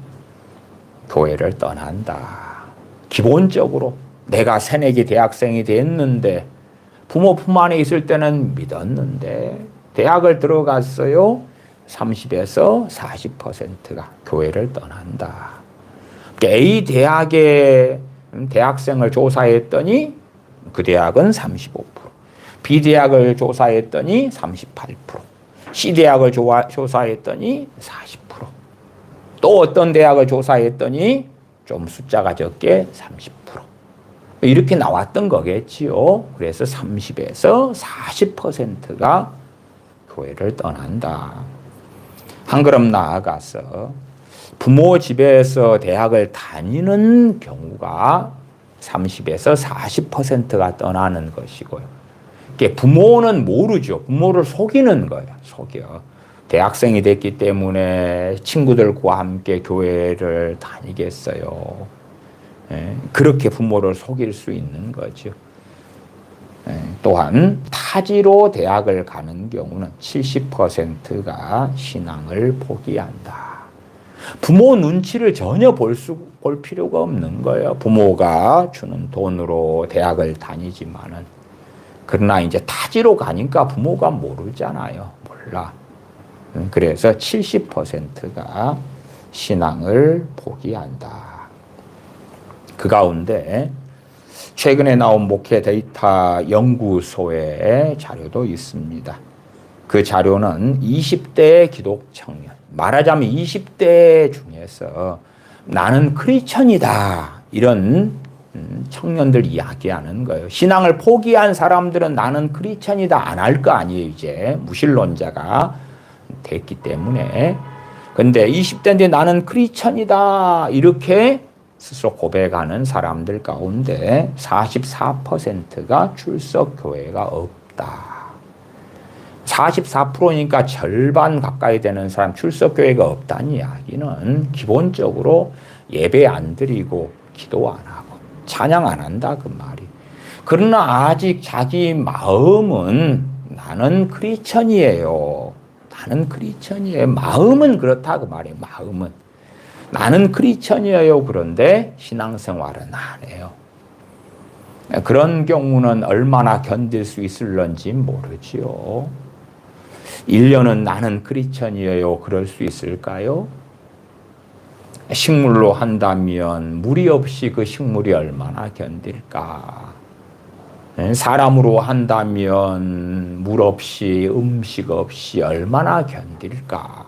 교회를 떠난다. 기본적으로 내가 새내기 대학생이 됐는데 부모 품 안에 있을 때는 믿었는데 대학을 들어갔어요. 30에서 40%가 교회를 떠난다. A 대학의 대학생을 조사했더니 그 대학은 35%, B 대학을 조사했더니 38%, C 대학을 조사했더니 40%, 또 어떤 대학을 조사했더니 좀 숫자가 적게 30%. 이렇게 나왔던 거겠지요. 그래서 30에서 40%가 교회를 떠난다. 한 걸음 나아가서 부모 집에서 대학을 다니는 경우가 30에서 40%가 떠나는 것이고요. 부모는 모르죠. 부모를 속이는 거예요. 속여. 대학생이 됐기 때문에 친구들과 함께 교회를 다니겠어요. 그렇게 부모를 속일 수 있는 거죠. 또한 타지로 대학을 가는 경우는 70%가 신앙을 포기한다. 부모 눈치를 전혀 볼 필요가 없는 거예요. 부모가 주는 돈으로 대학을 다니지만은. 그러나 이제 타지로 가니까 부모가 모르잖아요. 몰라. 그래서 70%가 신앙을 포기한다. 그 가운데 최근에 나온 목회 데이터 연구소의 자료도 있습니다. 그 자료는 20대 기독 청년, 말하자면 20대 중에서 나는 크리스천이다 이런 청년들 이야기하는 거예요. 신앙을 포기한 사람들은 나는 크리스천이다 안 할 거 아니에요. 이제 무신론자가 됐기 때문에. 근데 20대인데 나는 크리스천이다 이렇게 스스로 고백하는 사람들 가운데 44%가 출석 교회가 없다. 44%니까 절반 가까이 되는 사람 출석 교회가 없다는 이야기는 기본적으로 예배 안 드리고 기도 안 하고 찬양 안 한다 그 말이. 그러나 아직 자기 마음은 나는 크리스천이에요. 나는 크리스천이에요. 마음은 그렇다 그 말이에요. 마음은. 나는 크리스천이에요. 그런데 신앙생활은 안 해요. 그런 경우는 얼마나 견딜 수 있을런지 모르지요. 1년은 나는 크리스천이에요. 그럴 수 있을까요? 식물로 한다면 무리 없이 그 식물이 얼마나 견딜까? 사람으로 한다면 물 없이 음식 없이 얼마나 견딜까.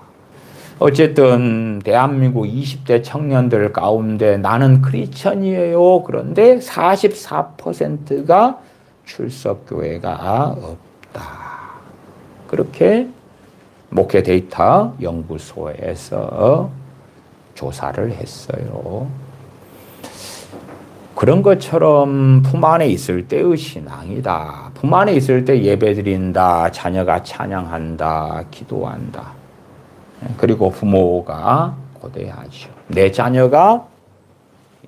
어쨌든 대한민국 20대 청년들 가운데 나는 크리스천이에요. 그런데 44%가 출석교회가 없다. 그렇게 목회 데이터 연구소에서 조사를 했어요. 그런 것처럼 품 안에 있을 때의 신앙이다. 품 안에 있을 때 예배드린다. 자녀가 찬양한다. 기도한다. 그리고 부모가 고대하죠. 내 자녀가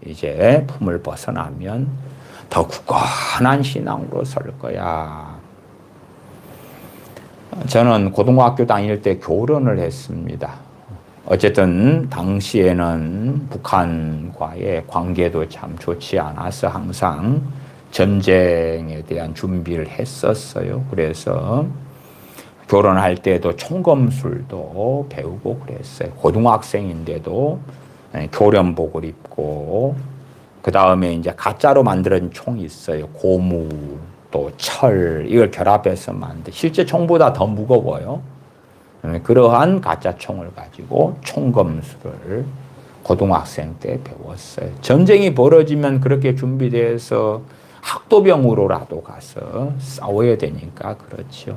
이제 품을 벗어나면 더 굳건한 신앙으로 설 거야. 저는 고등학교 다닐 때 교련을 했습니다. 어쨌든 당시에는 북한과의 관계도 참 좋지 않아서 항상 전쟁에 대한 준비를 했었어요. 그래서 결혼할 때도 총검술도 배우고 그랬어요. 고등학생인데도 교련복을 입고, 그 다음에 이제 가짜로 만든 총이 있어요. 고무, 또 철, 이걸 결합해서 만든, 실제 총보다 더 무거워요. 그러한 가짜 총을 가지고 총검술을 고등학생 때 배웠어요. 전쟁이 벌어지면 그렇게 준비돼서 학도병으로라도 가서 싸워야 되니까 그렇죠.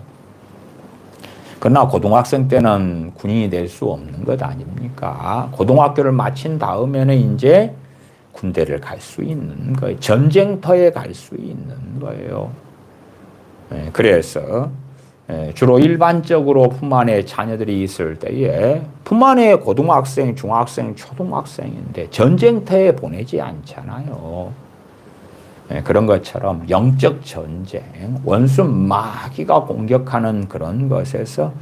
그러나 고등학생 때는 군인이 될 수 없는 것 아닙니까? 고등학교를 마친 다음에는 이제 군대를 갈 수 있는 거예요. 전쟁터에 갈 수 있는 거예요. 그래서 주로 일반적으로 품 안에 자녀들이 있을 때에 품 안에 고등학생, 중학생, 초등학생인데 전쟁터에 보내지 않잖아요. 그런 것처럼 영적 전쟁, 원수 마귀가 공격하는 그런 것에서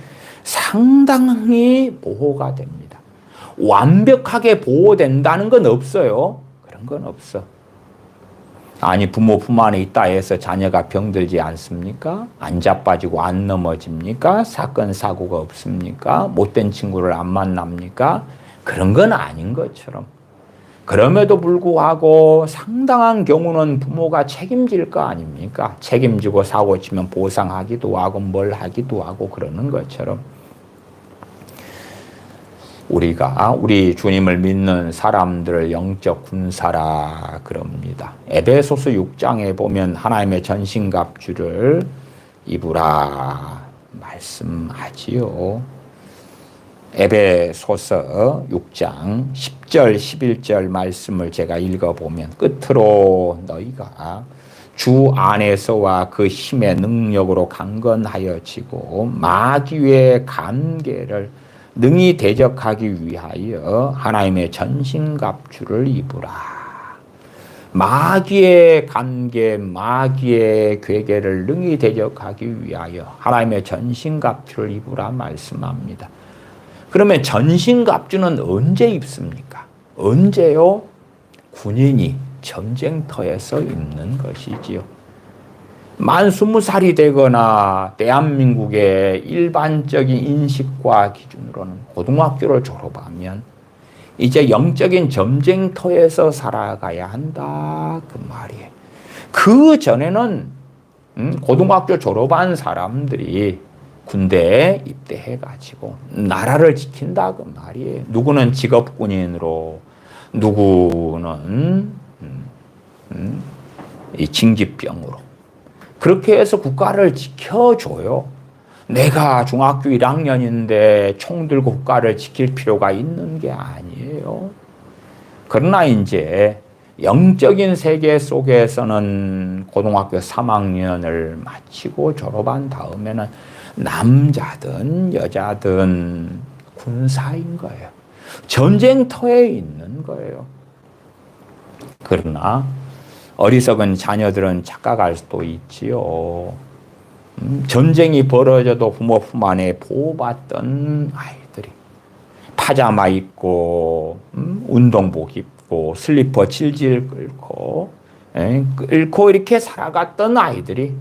상당히 보호가 됩니다. 완벽하게 보호된다는 건 없어요. 그런 건 없어. 아니 부모 품 안에 있다 해서 자녀가 병들지 않습니까? 안 자빠지고 안 넘어집니까? 사건 사고가 없습니까? 못된 친구를 안 만납니까? 그런 건 아닌 것처럼. 그럼에도 불구하고 상당한 경우는 부모가 책임질 거 아닙니까? 책임지고 사고 치면 보상하기도 하고 뭘 하기도 하고 그러는 것처럼 우리가 우리 주님을 믿는 사람들을 영적 군사라 그럽니다. 에베소서 6장에 보면 하나님의 전신갑주를 입으라 말씀하지요. 에베소서 6장 10절 11절 말씀을 제가 읽어보면 끝으로 너희가 주 안에서와 그 힘의 능력으로 강건하여지고 마귀의 간계를 능히 대적하기 위하여 하나님의 전신갑주를 입으라. 마귀의 간계, 마귀의 괴계를 능히 대적하기 위하여 하나님의 전신갑주를 입으라 말씀합니다. 그러면 전신갑주는 언제 입습니까? 언제요? 군인이 전쟁터에서 입는 것이지요. 만 20살이 되거나 대한민국의 일반적인 인식과 기준으로는 고등학교를 졸업하면 이제 영적인 전쟁터에서 살아가야 한다 그 말이에요. 그 전에는 고등학교 졸업한 사람들이 군대에 입대해가지고 나라를 지킨다 그 말이에요. 누구는 직업군인으로, 누구는 이 징집병으로. 그렇게 해서 국가를 지켜줘요. 내가 중학교 1학년인데 총 들고 국가를 지킬 필요가 있는 게 아니에요. 그러나 이제 영적인 세계 속에서는 고등학교 3학년을 마치고 졸업한 다음에는 남자든 여자든 군사인 거예요. 전쟁터에 있는 거예요. 그러나 어리석은 자녀들은 착각할 수도 있지요. 전쟁이 벌어져도 부모 품 안에 보호받던 아이들이 파자마 입고 운동복 입고 슬리퍼 질질 끌고 이렇게 살아갔던 아이들이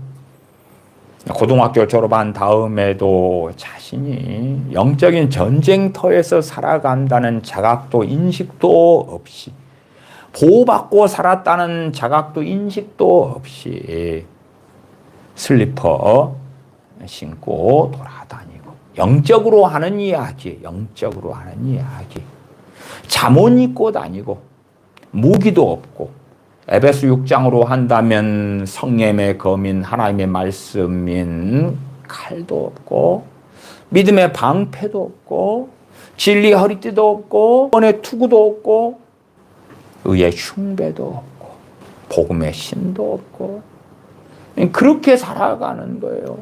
고등학교 졸업한 다음에도 자신이 영적인 전쟁터에서 살아간다는 자각도 인식도 없이 보호받고 살았다는 자각도 인식도 없이 슬리퍼 신고 돌아다니고 영적으로 하는 이야기, 영적으로 하는 이야기. 잠옷 입고 다니고 무기도 없고 에베소 6장으로 한다면 성령의 검인 하나님의 말씀인 칼도 없고 믿음의 방패도 없고 진리 허리띠도 없고 원의 투구도 없고 의의 흉배도 없고 복음의 신도 없고 그렇게 살아가는 거예요.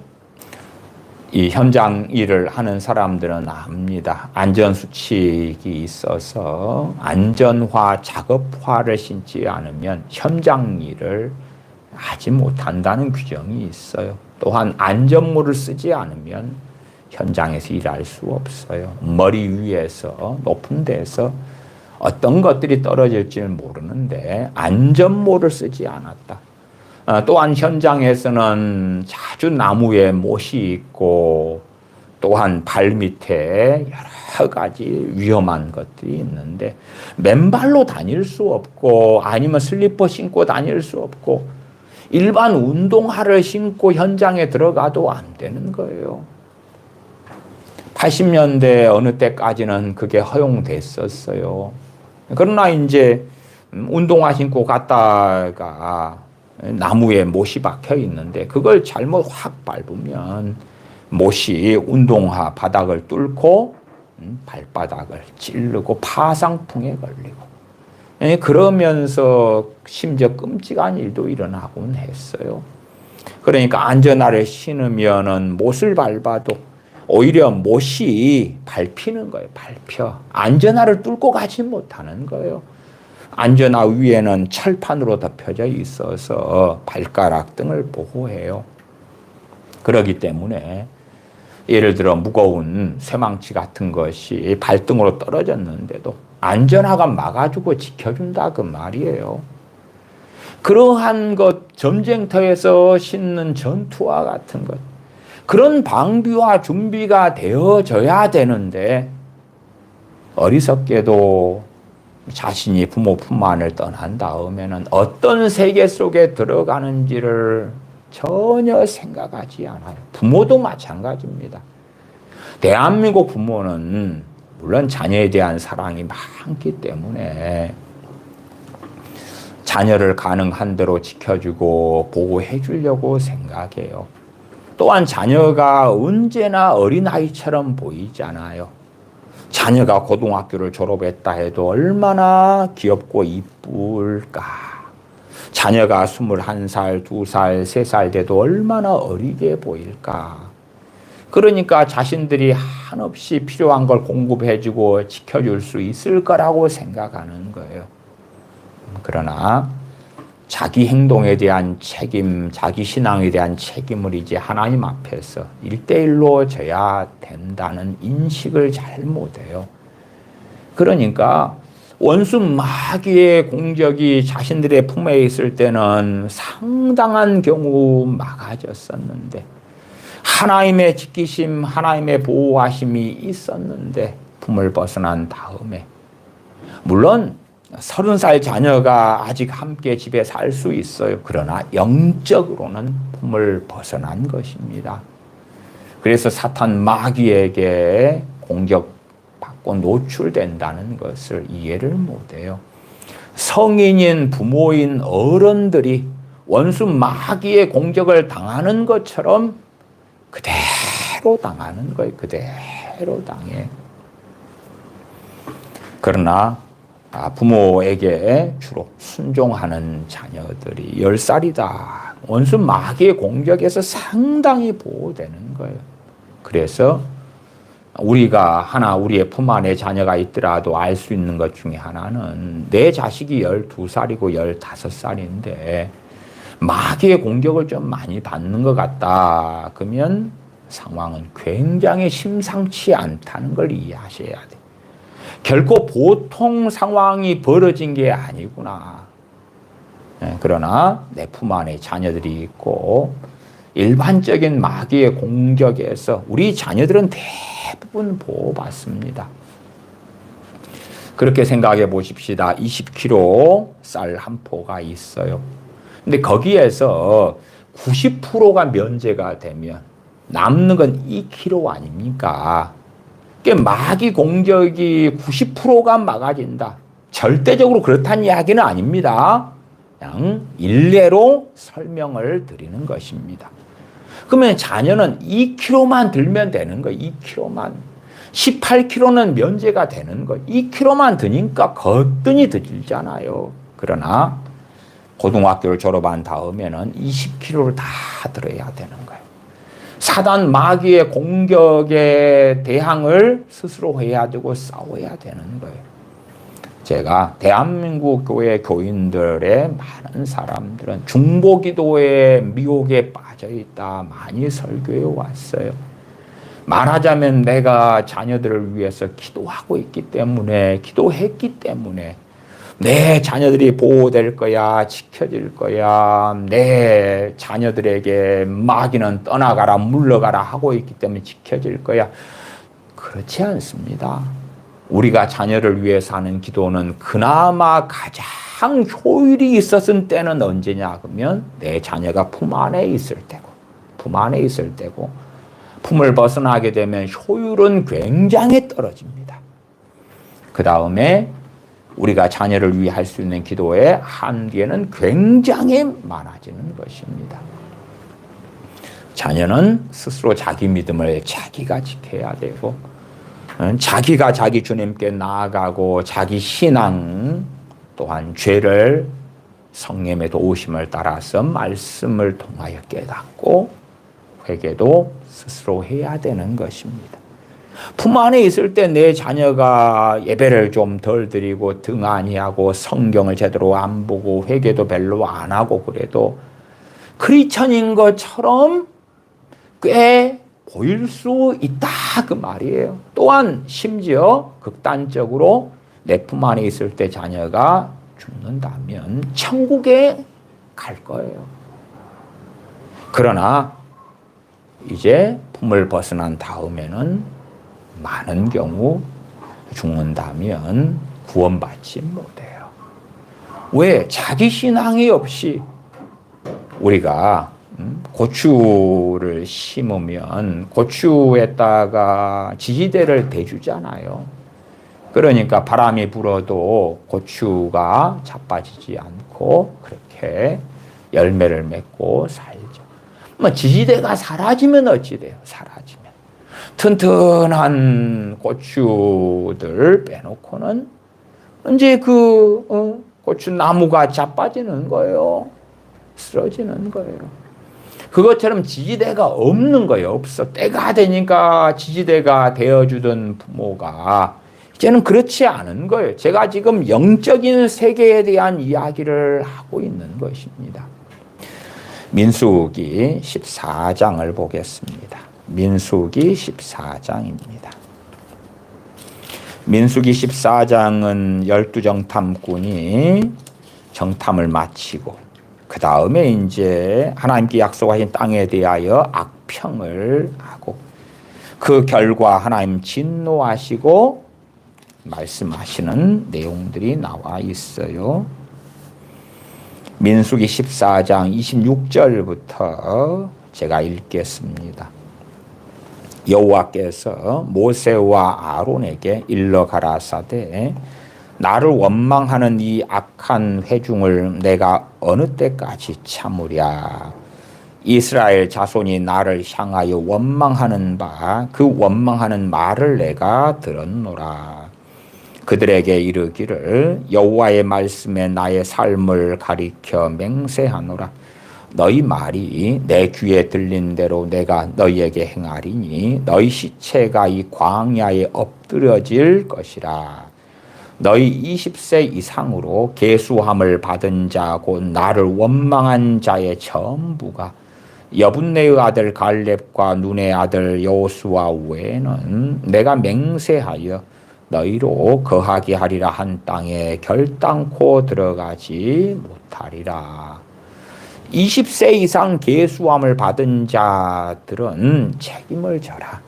이 현장 일을 하는 사람들은 압니다. 안전수칙이 있어서 안전화, 작업화를 신지 않으면 현장 일을 하지 못한다는 규정이 있어요. 또한 안전모를 쓰지 않으면 현장에서 일할 수 없어요. 머리 위에서 높은 데서 어떤 것들이 떨어질지를 모르는데 안전모를 쓰지 않았다. 또한 현장에서는 자주 나무에 못이 있고 또한 발 밑에 여러 가지 위험한 것들이 있는데 맨발로 다닐 수 없고 아니면 슬리퍼 신고 다닐 수 없고 일반 운동화를 신고 현장에 들어가도 안 되는 거예요. 80년대 어느 때까지는 그게 허용됐었어요. 그러나 이제 운동화 신고 갔다가 나무에 못이 박혀 있는데 그걸 잘못 확 밟으면 못이 운동화 바닥을 뚫고 발바닥을 찌르고 파상풍에 걸리고 그러면서 심지어 끔찍한 일도 일어나곤 했어요. 그러니까 안전화를 신으면은 못을 밟아도 오히려 못이 밟히는 거예요. 밟혀. 안전화를 뚫고 가지 못하는 거예요. 안전화 위에는 철판으로 덮여져 있어서 발가락 등을 보호해요. 그렇기 때문에 예를 들어 무거운 쇠망치 같은 것이 발등으로 떨어졌는데도 안전화가 막아주고 지켜준다 그 말이에요. 그러한 것, 전쟁터에서 신는 전투화 같은 것, 그런 방비와 준비가 되어져야 되는데 어리석게도 자신이 부모 품 안을 떠난 다음에는 어떤 세계 속에 들어가는지를 전혀 생각하지 않아요. 부모도 마찬가지입니다. 대한민국 부모는 물론 자녀에 대한 사랑이 많기 때문에 자녀를 가능한 대로 지켜주고 보호해 주려고 생각해요. 또한 자녀가 언제나 어린아이처럼 보이잖아요. 자녀가 고등학교를 졸업했다 해도 얼마나 귀엽고 이쁠까. 자녀가 21살, 2살, 3살 돼도 얼마나 어리게 보일까. 그러니까 자신들이 한없이 필요한 걸 공급해주고 지켜줄 수 있을 거라고 생각하는 거예요. 그러나 자기 행동에 대한 책임, 자기 신앙에 대한 책임을 이제 하나님 앞에서 1대1로 져야 된다는 인식을 잘 못해요. 그러니까 원수 마귀의 공격이 자신들의 품에 있을 때는 상당한 경우 막아졌었는데 하나님의 지키심, 하나님의 보호하심이 있었는데 품을 벗어난 다음에 물론 30살 자녀가 아직 함께 집에 살 수 있어요. 그러나 영적으로는 품을 벗어난 것입니다. 그래서 사탄 마귀에게 공격받고 노출된다는 것을 이해를 못해요. 성인인 부모인 어른들이 원수 마귀의 공격을 당하는 것처럼 그대로 당하는 거예요. 그대로 당해. 그러나 부모에게 주로 순종하는 자녀들이 10살이다. 원수 마귀의 공격에서 상당히 보호되는 거예요. 그래서 우리가 우리의 품 안에 자녀가 있더라도 알 수 있는 것 중에 하나는 내 자식이 12살이고 15살인데 마귀의 공격을 좀 많이 받는 것 같다. 그러면 상황은 굉장히 심상치 않다는 걸 이해하셔야 돼요. 결코 보통 상황이 벌어진 게 아니구나. 그러나 내 품 안에 자녀들이 있고 일반적인 마귀의 공격에서 우리 자녀들은 대부분 보호받습니다. 그렇게 생각해 보십시다. 20kg 쌀 한 포가 있어요. 근데 거기에서 90%가 면제가 되면 남는 건 2kg 아닙니까? 마귀 공격이 90%가 막아진다. 절대적으로 그렇다는 이야기는 아닙니다. 그냥 일례로 설명을 드리는 것입니다. 그러면 자녀는 2kg만 들면 되는 거예요. 2kg만. 18kg는 면제가 되는 거예요. 2kg만 드니까 거뜬히 들잖아요. 그러나 고등학교를 졸업한 다음에는 20kg를 다 들어야 되는 거예요. 사단 마귀의 공격에 대항을 스스로 해야 되고 싸워야 되는 거예요. 제가 대한민국 교회 교인들의 많은 사람들은 중보기도의 미혹에 빠져 있다 많이 설교해 왔어요. 말하자면 내가 자녀들을 위해서 기도하고 있기 때문에, 기도했기 때문에 내 자녀들이 보호될 거야, 지켜질 거야, 내 자녀들에게 마귀는 떠나가라, 물러가라 하고 있기 때문에 지켜질 거야. 그렇지 않습니다. 우리가 자녀를 위해서 하는 기도는 그나마 가장 효율이 있었을 때는 언제냐 그러면 내 자녀가 품 안에 있을 때고, 품을 벗어나게 되면 효율은 굉장히 떨어집니다. 그 다음에 우리가 자녀를 위해 할 수 있는 기도의 한계는 굉장히 많아지는 것입니다. 자녀는 스스로 자기 믿음을 자기가 지켜야 되고, 자기가 자기 주님께 나아가고 자기 신앙 또한 죄를 성령의 도우심을 따라서 말씀을 통하여 깨닫고 회개도 스스로 해야 되는 것입니다. 품 안에 있을 때 내 자녀가 예배를 좀 덜 드리고 등한히 하고 성경을 제대로 안 보고 회개도 별로 안 하고 그래도 크리스천인 것처럼 꽤 보일 수 있다 그 말이에요. 또한 심지어 극단적으로 내 품 안에 있을 때 자녀가 죽는다면 천국에 갈 거예요. 그러나 이제 품을 벗어난 다음에는 많은 경우 죽는다면 구원받지 못해요. 왜? 자기 신앙이 없이 우리가 고추를 심으면 고추에다가 지지대를 대주잖아요. 그러니까 바람이 불어도 고추가 자빠지지 않고 그렇게 열매를 맺고 살죠. 지지대가 사라지면 어찌 돼요? 사라지면. 튼튼한 고추들 빼놓고는 이제 고추 나무가 자빠지는 거예요. 쓰러지는 거예요. 그것처럼 지지대가 없는 거예요. 없어. 때가 되니까 지지대가 되어주던 부모가 이제는 그렇지 않은 거예요. 제가 지금 영적인 세계에 대한 이야기를 하고 있는 것입니다. 민수기 14장을 보겠습니다. 민수기 14장입니다. 민수기 14장은 12정탐꾼이 정탐을 마치고 그 다음에 이제 하나님께 약속하신 땅에 대하여 악평을 하고 그 결과 하나님 진노하시고 말씀하시는 내용들이 나와 있어요. 민수기 14장 26절부터 제가 읽겠습니다. 여호와께서 모세와 아론에게 일러 가라사대 나를 원망하는 이 악한 회중을 내가 어느 때까지 참으랴. 이스라엘 자손이 나를 향하여 원망하는 바 그 원망하는 말을 내가 들었노라. 그들에게 이르기를 여호와의 말씀에 나의 삶을 가리켜 맹세하노라. 너희 말이 내 귀에 들린 대로 내가 너희에게 행하리니 너희 시체가 이 광야에 엎드려질 것이라. 너희 20세 이상으로 계수함을 받은 자 곧 나를 원망한 자의 전부가 여분네의 아들 갈렙과 눈의 아들 여호수아 외에는 내가 맹세하여 너희로 거하게 하리라 한 땅에 결단코 들어가지 못하리라. 20세 이상 계수함을 받은 자들은 책임을 져라.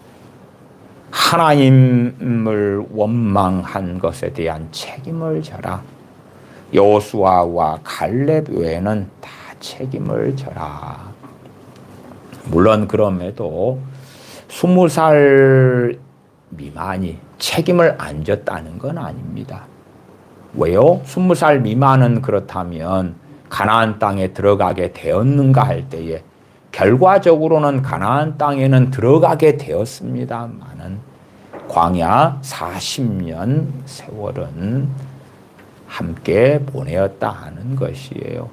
하나님을 원망한 것에 대한 책임을 져라. 여호수아와 갈렙 외에는 다 책임을 져라. 물론 그럼에도 20살 미만이 책임을 안 졌다는 건 아닙니다. 왜요? 20살 미만은 그렇다면 가나안 땅에 들어가게 되었는가 할 때에 결과적으로는 가나안 땅에는 들어가게 되었습니다만은 광야 40년 세월은 함께 보내었다 하는 것이에요.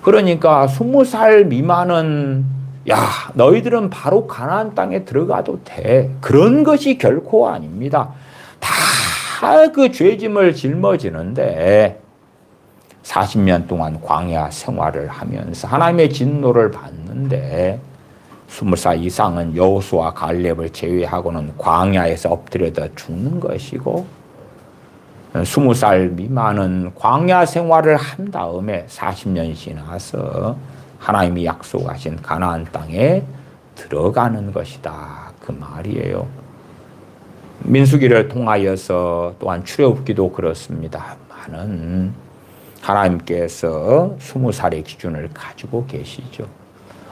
그러니까 20살 미만은 야, 너희들은 바로 가나안 땅에 들어가도 돼. 그런 것이 결코 아닙니다. 다 그 죄짐을 짊어지는데 40년 동안 광야 생활을 하면서 하나님의 진노를 받는데 20살 이상은 여호수아 갈렙을 제외하고는 광야에서 엎드려져 죽는 것이고 20살 미만은 광야 생활을 한 다음에 40년이 지나서 하나님이 약속하신 가나안 땅에 들어가는 것이다. 그 말이에요. 민수기를 통하여서 또한 출애굽기도 그렇습니다. 많은 하나님께서 20살의 기준을 가지고 계시죠.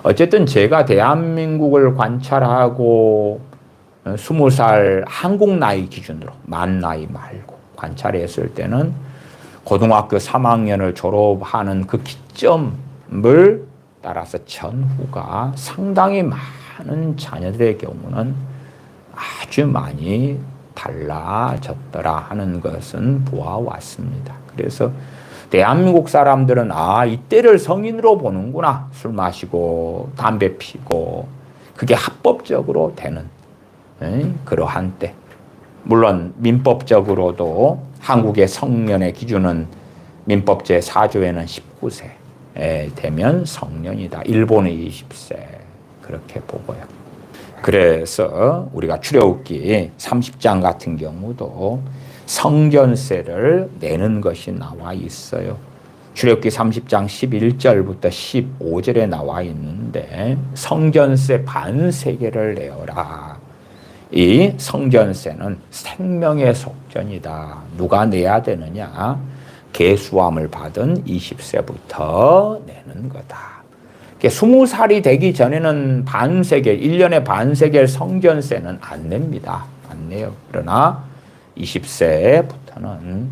어쨌든 제가 대한민국을 관찰하고 20살 한국 나이 기준으로 만 나이 말고 관찰했을 때는 고등학교 3학년을 졸업하는 그 기점을 따라서 전후가 상당히 많은 자녀들의 경우는 아주 많이 달라졌더라 하는 것은 보아왔습니다. 그래서 대한민국 사람들은 이때를 성인으로 보는구나. 술 마시고 담배 피고 그게 합법적으로 되는 그러한 때. 물론 민법적으로도 한국의 성년의 기준은 민법 제4조에는 19세 되면 성년이다. 일본의 20세 그렇게 보고요. 그래서 우리가 출애굽기 30장 같은 경우도 성전세를 내는 것이 나와 있어요. 출애굽기 30장 11절부터 15절에 나와 있는데 성전세 반세계를 내어라. 이 성전세는 생명의 속전이다. 누가 내야 되느냐? 계수함을 받은 20세부터 내는 거다. 20살이 되기 전에는 반세겔, 1년에 반세겔 성전세는 안 냅니다. 안 내요. 그러나 20세부터는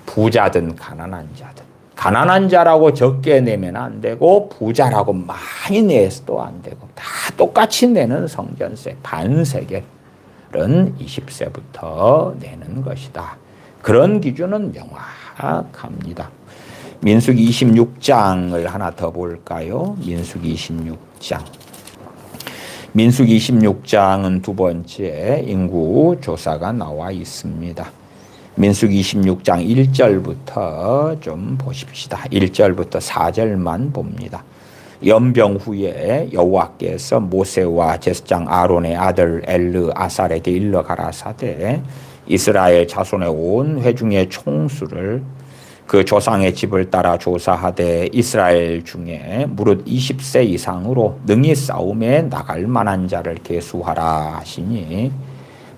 부자든 가난한 자든, 가난한 자라고 적게 내면 안 되고 부자라고 많이 내서도 안 되고 다 똑같이 내는 성전세, 반세겔은 20세부터 내는 것이다. 그런 기준은 명확합니다. 민수기 26장을 하나 더 볼까요? 민수기 26장. 민수기 26장은 두 번째 인구 조사가 나와 있습니다. 민수기 26장 1절부터 좀 보십시다. 1절부터 4절만 봅니다. 연병 후에 여호와께서 모세와 제사장 아론의 아들 엘르아살에게 일러 가라사대 이스라엘 자손의 온 회중의 총수를 그 조상의 집을 따라 조사하되 이스라엘 중에 무릇 20세 이상으로 능히 싸움에 나갈 만한 자를 계수하라 하시니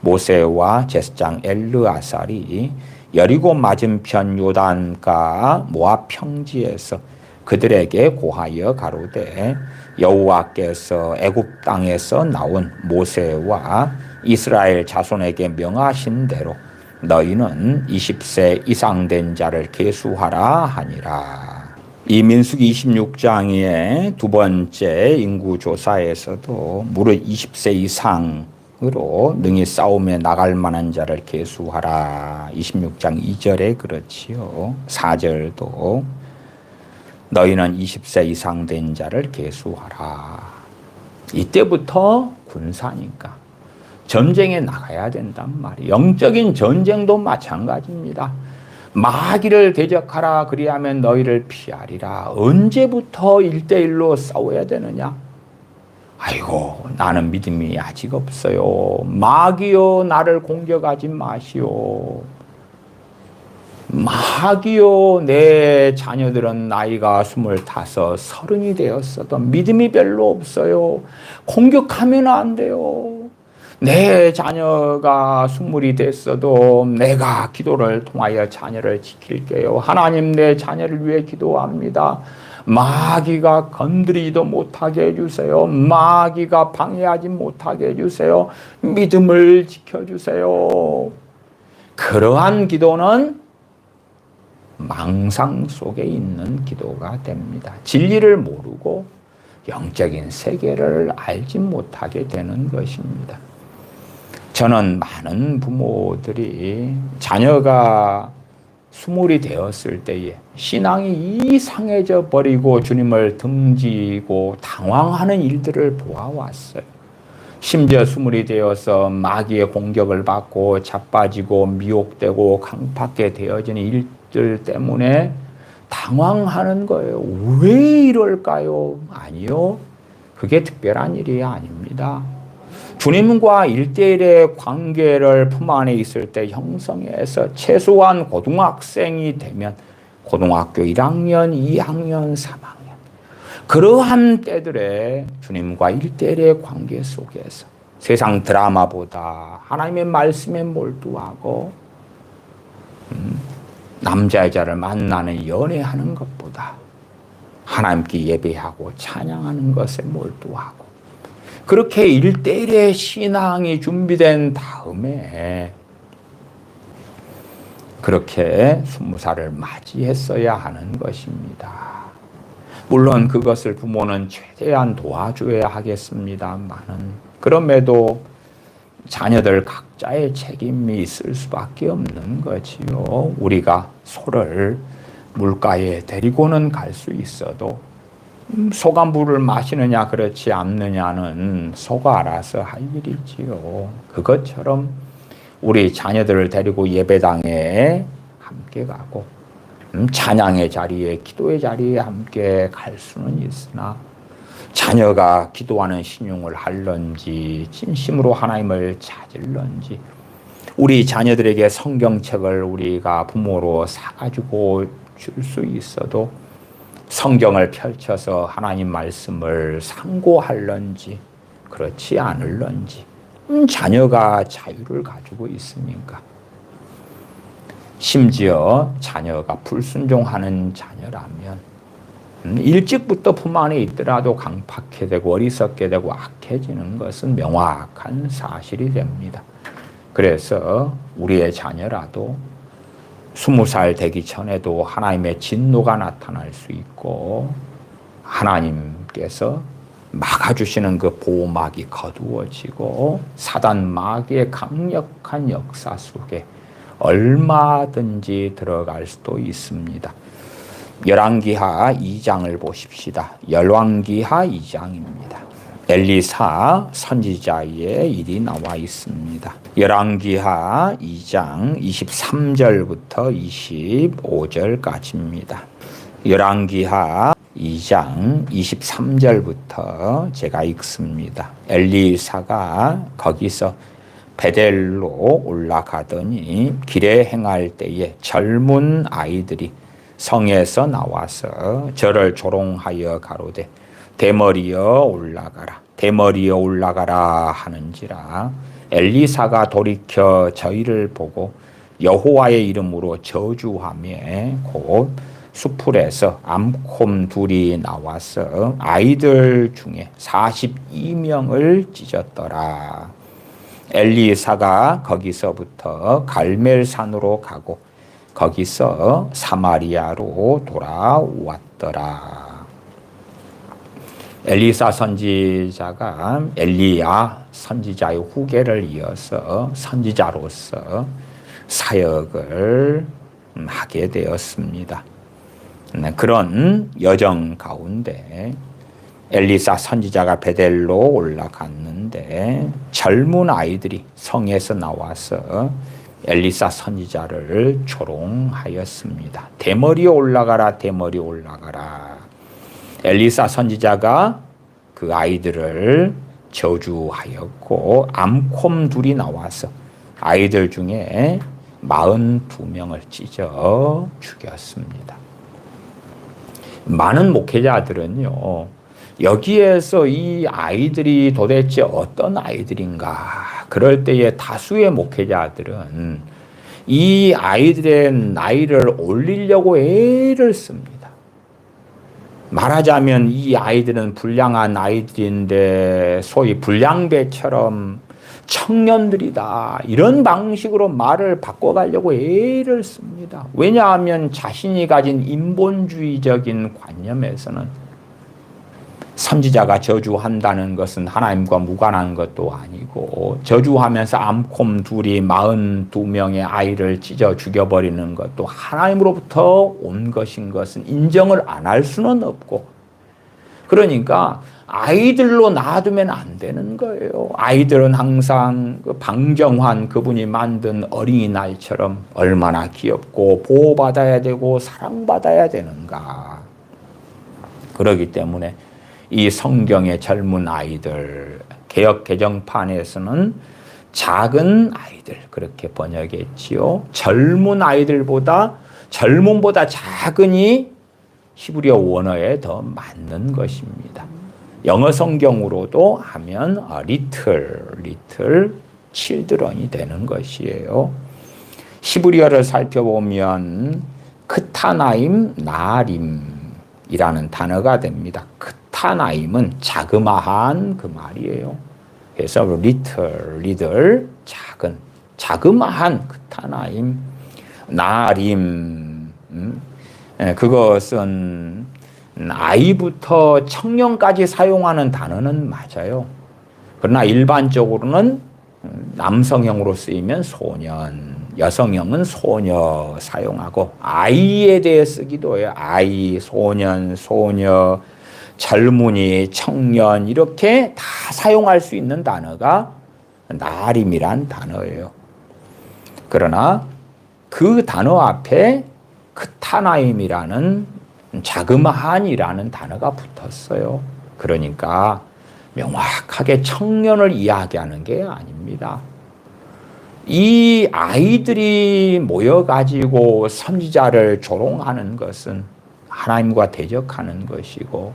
모세와 제사장 엘르아살이 여리고 맞은편 요단가 모압 평지에서 그들에게 고하여 가로되 여호와께서 애굽 땅에서 나온 모세와 이스라엘 자손에게 명하신 대로 너희는 20세 이상 된 자를 계수하라 하니라. 이 민수기 26장의 두 번째 인구조사에서도 무릇 20세 이상으로 능히 싸움에 나갈 만한 자를 계수하라. 26장 2절에 그렇지요. 4절도 너희는 20세 이상 된 자를 계수하라. 이때부터 군사니까 전쟁에 나가야 된단 말이에요. 영적인 전쟁도 마찬가지입니다. 마귀를 대적하라 그리하면 너희를 피하리라. 언제부터 1대1로 싸워야 되느냐? 아이고 나는 믿음이 아직 없어요. 마귀여 나를 공격하지 마시오. 마귀여 내 자녀들은 나이가 25, 30이 되었어도 믿음이 별로 없어요. 공격하면 안 돼요. 내 자녀가 20이 됐어도 내가 기도를 통하여 자녀를 지킬게요. 하나님 내 자녀를 위해 기도합니다. 마귀가 건드리지도 못하게 해주세요. 마귀가 방해하지 못하게 해주세요. 믿음을 지켜주세요. 그러한 기도는 망상 속에 있는 기도가 됩니다. 진리를 모르고 영적인 세계를 알지 못하게 되는 것입니다. 저는 많은 부모들이 자녀가 스물이 되었을 때에 신앙이 이상해져 버리고 주님을 등지고 당황하는 일들을 보아왔어요. 심지어 스물이 되어서 마귀의 공격을 받고 자빠지고 미혹되고 강팍게 되어지는 일들 때문에 당황하는 거예요. 왜 이럴까요? 아니요. 그게 특별한 일이 아닙니다. 주님과 1대1의 관계를 품 안에 있을 때 형성해서 최소한 고등학생이 되면 고등학교 1학년, 2학년, 3학년 그러한 때들에 주님과 1대1의 관계 속에서 세상 드라마보다 하나님의 말씀에 몰두하고 남자 여자를 만나는 연애하는 것보다 하나님께 예배하고 찬양하는 것에 몰두하고 그렇게 1대1의 신앙이 준비된 다음에 그렇게 20살을 맞이했어야 하는 것입니다. 물론 그것을 부모는 최대한 도와줘야 하겠습니다만은 그럼에도 자녀들 각자의 책임이 있을 수밖에 없는 거지요. 우리가 소를 물가에 데리고는 갈 수 있어도 소가 물을 마시느냐 그렇지 않느냐는 소가 알아서 할 일이지요. 그것처럼 우리 자녀들을 데리고 예배당에 함께 가고 찬양의 자리에 기도의 자리에 함께 갈 수는 있으나 자녀가 기도하는 신용을 할런지 진심으로 하나님을 찾을런지 우리 자녀들에게 성경책을 우리가 부모로 사가지고 줄 수 있어도 성경을 펼쳐서 하나님 말씀을 상고할런지 그렇지 않을런지 자녀가 자유를 가지고 있습니까? 심지어 자녀가 불순종하는 자녀라면 일찍부터 품 안에 있더라도 강팍해 되고 어리석게 되고 악해지는 것은 명확한 사실이 됩니다. 그래서 우리의 자녀라도 20살 되기 전에도 하나님의 진노가 나타날 수 있고 하나님께서 막아주시는 그 보호막이 거두어지고 사단 마귀의 강력한 역사 속에 얼마든지 들어갈 수도 있습니다. 열왕기하 2장을 보십시다. 열왕기하 2장입니다. 엘리사 선지자의 일이 나와 있습니다. 열왕기하 2장 23절부터 25절까지입니다. 열왕기하 2장 23절부터 제가 읽습니다. 엘리사가 거기서 베델로 올라가더니 길에 행할 때에 젊은 아이들이 성에서 나와서 저를 조롱하여 가로되 대머리여 올라가라 대머리여 올라가라 하는지라 엘리사가 돌이켜 저희를 보고 여호와의 이름으로 저주하며 곧 수풀에서 암콤 둘이 나와서 아이들 중에 42명을 찢었더라. 엘리사가 거기서부터 갈멜산으로 가고 거기서 사마리아로 돌아왔더라. 엘리사 선지자가 엘리야 선지자의 후계를 이어서 선지자로서 사역을 하게 되었습니다. 그런 여정 가운데 엘리사 선지자가 베델로 올라갔는데 젊은 아이들이 성에서 나와서 엘리사 선지자를 조롱하였습니다. 대머리 올라가라 대머리 올라가라. 엘리사 선지자가 그 아이들을 저주하였고 암콤 둘이 나와서 아이들 중에 42명을 찢어 죽였습니다. 많은 목회자들은요, 여기에서 이 아이들이 도대체 어떤 아이들인가? 그럴 때에 다수의 목회자들은 이 아이들의 나이를 올리려고 애를 씁니다. 말하자면 이 아이들은 불량한 아이들인데 소위 불량배처럼 청년들이다. 이런 방식으로 말을 바꿔가려고 애를 씁니다. 왜냐하면 자신이 가진 인본주의적인 관념에서는 선지자가 저주한다는 것은 하나님과 무관한 것도 아니고 저주하면서 암콤 둘이 42명의 아이를 찢어 죽여버리는 것도 하나님으로부터 온 것인 것은 인정을 안 할 수는 없고 그러니까 아이들로 놔두면 안 되는 거예요. 아이들은 항상 그 방정환 그분이 만든 어린이날처럼 얼마나 귀엽고 보호받아야 되고 사랑받아야 되는가. 그렇기 때문에 이 성경의 젊은 아이들, 개역 개정판에서는 작은 아이들 그렇게 번역했지요. 젊음보다 작은이 히브리어 원어에 더 맞는 것입니다. 영어 성경으로도 하면 little children이 되는 것이에요. 히브리어를 살펴보면 크타나임 나림이라는 단어가 됩니다. 크타나임은 자그마한 그 말이에요. 그래서 little 작은 자그마한 크타나임 나림 그것은 아이부터 청년까지 사용하는 단어는 맞아요. 그러나 일반적으로는 남성형으로 쓰이면 소년, 여성형은 소녀 사용하고 아이에 대해 쓰기도 해요. 아이, 소년, 소녀, 젊은이, 청년 이렇게 다 사용할 수 있는 단어가 나림이란 단어예요. 그러나 그 단어 앞에 크타나임이라는 자그마한이라는 단어가 붙었어요. 그러니까 명확하게 청년을 이야기하는 게 아닙니다. 이 아이들이 모여가지고 선지자를 조롱하는 것은 하나님과 대적하는 것이고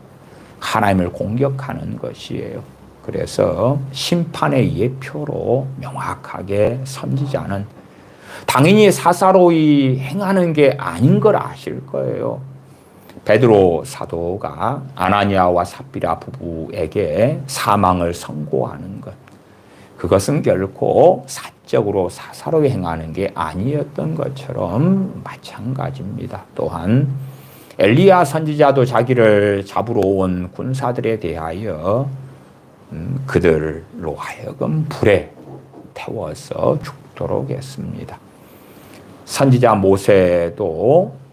하나님을 공격하는 것이에요. 그래서 심판의 예표로 명확하게 선지자는 당연히 사사로이 행하는 게 아닌 걸 아실 거예요. 베드로 사도가 아나니아와 삽비라 부부에게 사망을 선고하는 것. 그것은 결코 사적으로 사사로이 행하는 게 아니었던 것처럼 마찬가지입니다. 또한 엘리야 선지자도 자기를 잡으러 온 군사들에 대하여 그들로 하여금 불에 태워서 죽도록 했습니다. 선지자 모세도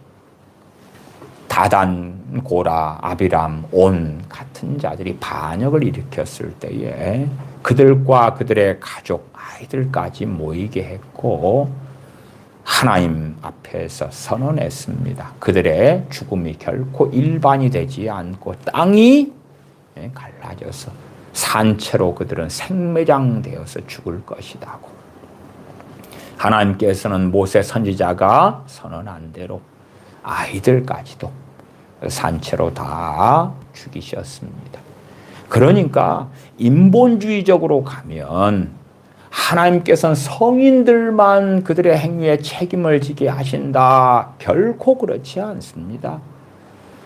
다단, 고라, 아비람, 온 같은 자들이 반역을 일으켰을 때에 그들과 그들의 가족, 아이들까지 모이게 했고 하나님 앞에서 선언했습니다. 그들의 죽음이 결코 일반이 되지 않고 땅이 갈라져서 산채로 그들은 생매장되어서 죽을 것이라고. 하나님께서는 모세 선지자가 선언한 대로 아이들까지도 산채로 다 죽이셨습니다. 그러니까 인본주의적으로 가면 하나님께서는 성인들만 그들의 행위에 책임을 지게 하신다. 결코 그렇지 않습니다.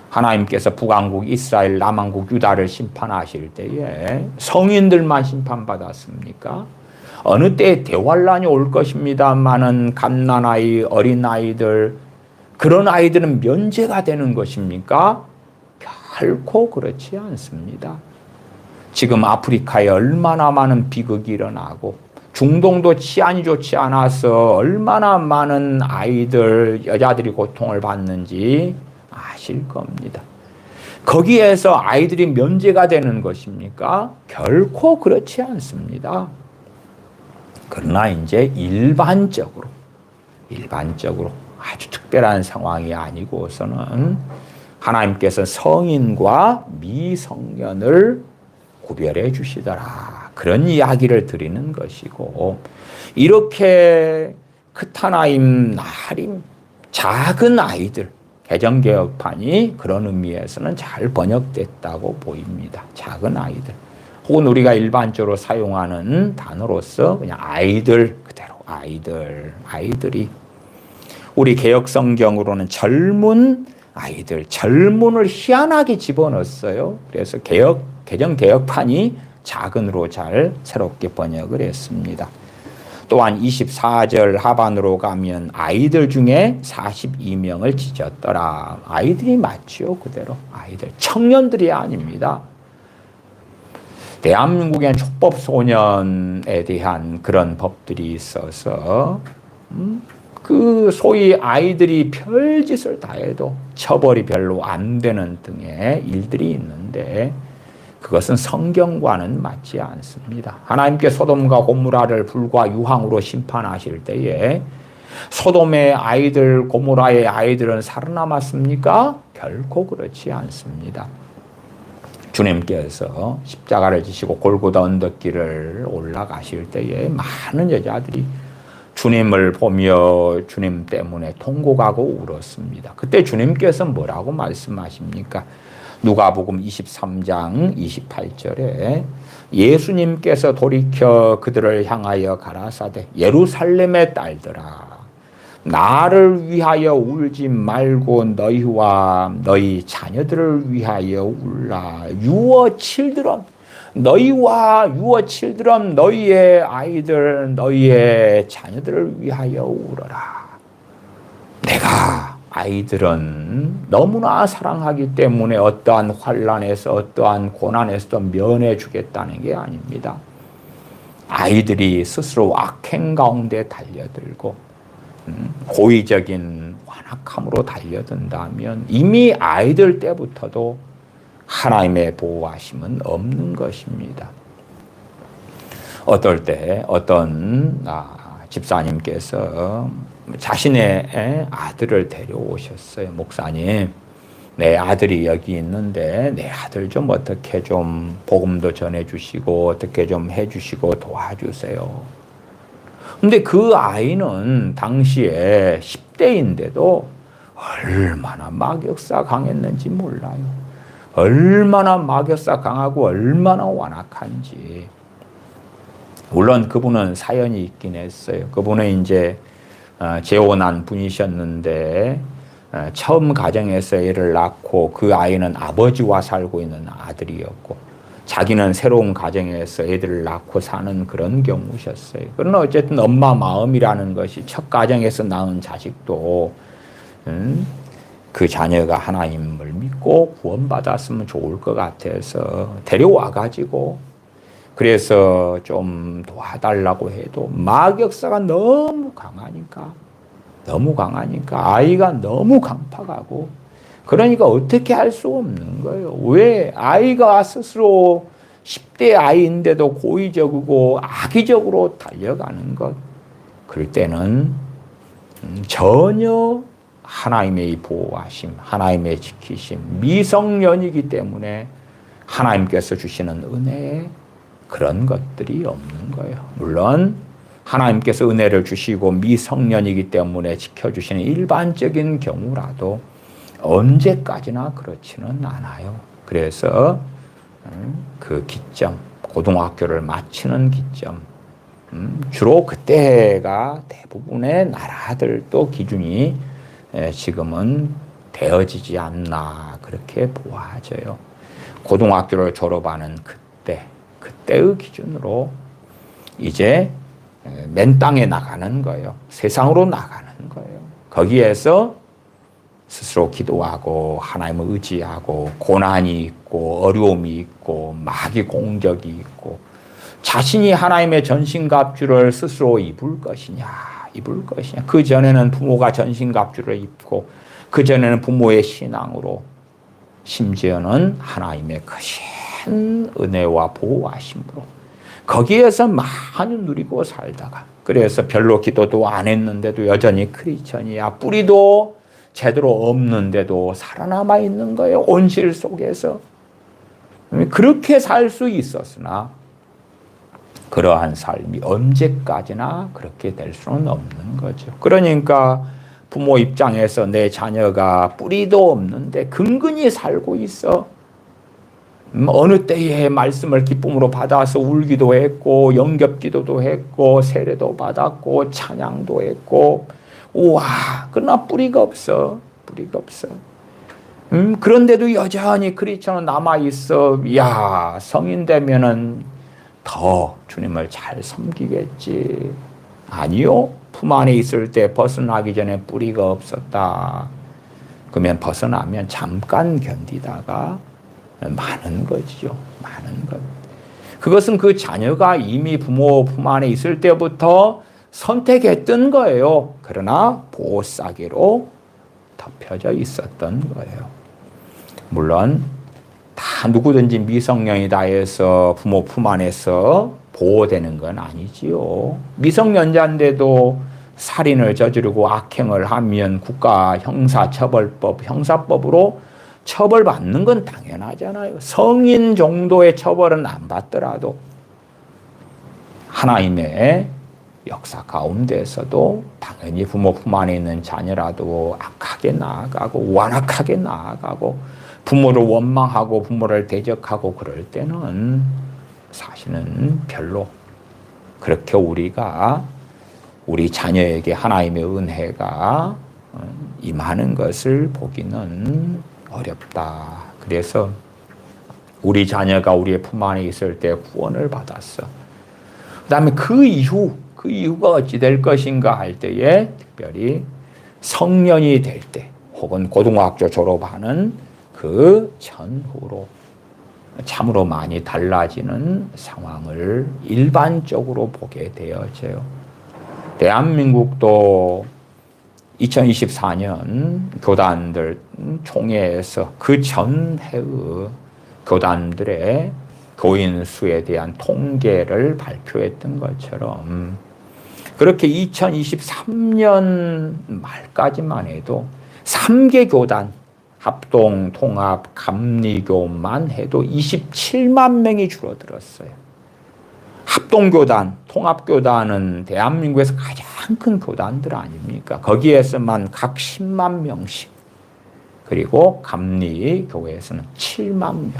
하나님께서 북왕국 이스라엘, 남왕국 유다를 심판하실 때에 성인들만 심판받았습니까? 어느 때에 대환란이 올 것입니다마는 갓난아이, 어린아이들 그런 아이들은 면제가 되는 것입니까? 결코 그렇지 않습니다. 지금 아프리카에 얼마나 많은 비극이 일어나고 중동도 치안이 좋지 않아서 얼마나 많은 아이들, 여자들이 고통을 받는지 아실 겁니다. 거기에서 아이들이 면제가 되는 것입니까? 결코 그렇지 않습니다. 그러나 이제 일반적으로 아주 특별한 상황이 아니고서는 하나님께서 성인과 미성년을 구별해 주시더라. 그런 이야기를 드리는 것이고 이렇게 크타나임, 나림, 작은 아이들 개정개혁판이 그런 의미에서는 잘 번역됐다고 보입니다. 작은 아이들. 혹은 우리가 일반적으로 사용하는 단어로서 그냥 아이들 그대로 아이들이 우리 개혁성경으로는 젊은 아이들 젊은을 희한하게 집어넣었어요. 그래서 개정 개혁판이 작은으로 잘 새롭게 번역을 했습니다. 또한 24절 하반으로 가면 아이들 중에 42명을 찢었더라. 아이들이 맞죠, 그대로. 아이들, 청년들이 아닙니다. 대한민국엔 촉법 소년에 대한 그런 법들이 있어서 그 소위 아이들이 별짓을 다 해도 처벌이 별로 안 되는 등의 일들이 있는데 그것은 성경과는 맞지 않습니다. 하나님께 소돔과 고모라를 불과 유황으로 심판하실 때에 소돔의 아이들, 고모라의 아이들은 살아남았습니까? 결코 그렇지 않습니다. 주님께서 십자가를 지시고 골고다 언덕길을 올라가실 때에 많은 여자들이 주님을 보며 주님 때문에 통곡하고 울었습니다. 그때 주님께서 뭐라고 말씀하십니까? 누가복음 23장 28절에 예수님께서 돌이켜 그들을 향하여 가라사대 예루살렘의 딸들아 나를 위하여 울지 말고 너희와 너희 자녀들을 위하여 울라. 유어 칠드런 너희와 유어 칠드런 너희의 아이들 너희의 자녀들을 위하여 울어라. 내가 아이들은 너무나 사랑하기 때문에 어떠한 환난에서 어떠한 고난에서도 면해 주겠다는 게 아닙니다. 아이들이 스스로 악행 가운데 달려들고 고의적인 완악함으로 달려든다면 이미 아이들 때부터도 하나님의 보호하심은 없는 것입니다. 어떨 때 어떤 집사님께서 자신의 아들을 데려오셨어요. 목사님, 내 아들이 여기 있는데 내 아들 좀 어떻게 좀 복음도 전해주시고 어떻게 좀 해주시고 도와주세요. 근데 그 아이는 당시에 10대인데도 얼마나 막역사 강했는지 몰라요. 얼마나 막역사 강하고 얼마나 완악한지. 물론 그분은 사연이 있긴 했어요. 그분은 이제 재혼한 분이셨는데 처음 가정에서 애를 낳고 그 아이는 아버지와 살고 있는 아들이었고 자기는 새로운 가정에서 애들을 낳고 사는 그런 경우셨어요. 그러나 어쨌든 엄마 마음이라는 것이 첫 가정에서 낳은 자식도 그 자녀가 하나님을 믿고 구원받았으면 좋을 것 같아서 데려와가지고 그래서 좀 도와달라고 해도 막역사가 너무 강하니까 아이가 너무 강팍하고 그러니까 어떻게 할 수 없는 거예요. 왜 아이가 스스로 10대 아이인데도 고의적이고 악의적으로 달려가는 것. 그럴 때는 전혀 하나님의 보호하심, 하나님의 지키심, 미성년이기 때문에 하나님께서 주시는 은혜에 그런 것들이 없는 거예요. 물론 하나님께서 은혜를 주시고 미성년이기 때문에 지켜주시는 일반적인 경우라도 언제까지나 그렇지는 않아요. 그래서 그 기점, 고등학교를 마치는 기점, 주로 그때가 대부분의 나라들도 기준이 지금은 되어지지 않나 그렇게 보아져요. 고등학교를 졸업하는 그때의 기준으로 이제 맨 땅에 나가는 거예요. 세상으로 나가는 거예요. 거기에서 스스로 기도하고 하나님을 의지하고 고난이 있고 어려움이 있고 마귀 공격이 있고 자신이 하나님의 전신갑주를 스스로 입을 것이냐. 그 전에는 부모가 전신갑주를 입고 그 전에는 부모의 신앙으로 심지어는 하나님의 크신 은혜와 보호하심으로 거기에서 많이 누리고 살다가 그래서 별로 기도도 안 했는데도 여전히 크리스천이야. 뿌리도 제대로 없는데도 살아남아 있는 거예요. 온실 속에서. 그렇게 살 수 있었으나 그러한 삶이 언제까지나 그렇게 될 수는 없는 거죠. 그러니까 부모 입장에서 내 자녀가 뿌리도 없는데 근근히 살고 있어. 어느 때에 말씀을 기쁨으로 받아서 울기도 했고 영겹기도도 했고 세례도 받았고 찬양도 했고 우와 그러나 뿌리가 없어. 그런데도 여전히 크리스천은 남아있어. 야, 성인 되면은 더 주님을 잘 섬기겠지. 아니요. 품 안에 있을 때 벗어나기 전에 뿌리가 없었다. 그러면 벗어나면 잠깐 견디다가 많은 거지요. 많은 것. 그것은 그 자녀가 이미 부모 품 안에 있을 때부터 선택했던 거예요. 그러나 보호싸개로 덮여져 있었던 거예요. 물론 다 누구든지 미성년이다 해서 부모 품 안에서 보호되는 건 아니지요. 미성년자인데도 살인을 저지르고 악행을 하면 국가 형사처벌법, 형사법으로 처벌받는 건 당연하잖아요. 성인 정도의 처벌은 안 받더라도 하나님의 역사 가운데서도 당연히 부모 품 안에 있는 자녀라도 악하게 나아가고 완악하게 나아가고 부모를 원망하고 부모를 대적하고 그럴 때는 사실은 별로 그렇게 우리가 우리 자녀에게 하나님의 은혜가 임하는 것을 보기는 어렵다. 그래서 우리 자녀가 우리의 품 안에 있을 때 구원을 받았어. 그 다음에 그 이후가 어찌 될 것인가 할 때에 특별히 성년이 될 때 혹은 고등학교 졸업하는 그 전후로 참으로 많이 달라지는 상황을 일반적으로 보게 되어져요. 대한민국도 2024년 교단들 총회에서 그 전해의 교단들의 교인 수에 대한 통계를 발표했던 것처럼 그렇게 2023년 말까지만 해도 3개 교단 합동, 통합, 감리교만 해도 27만 명이 줄어들었어요. 합동교단, 통합교단은 대한민국에서 가장 큰 교단들 아닙니까? 거기에서만 각 10만 명씩. 그리고 감리교회에서는 7만 명.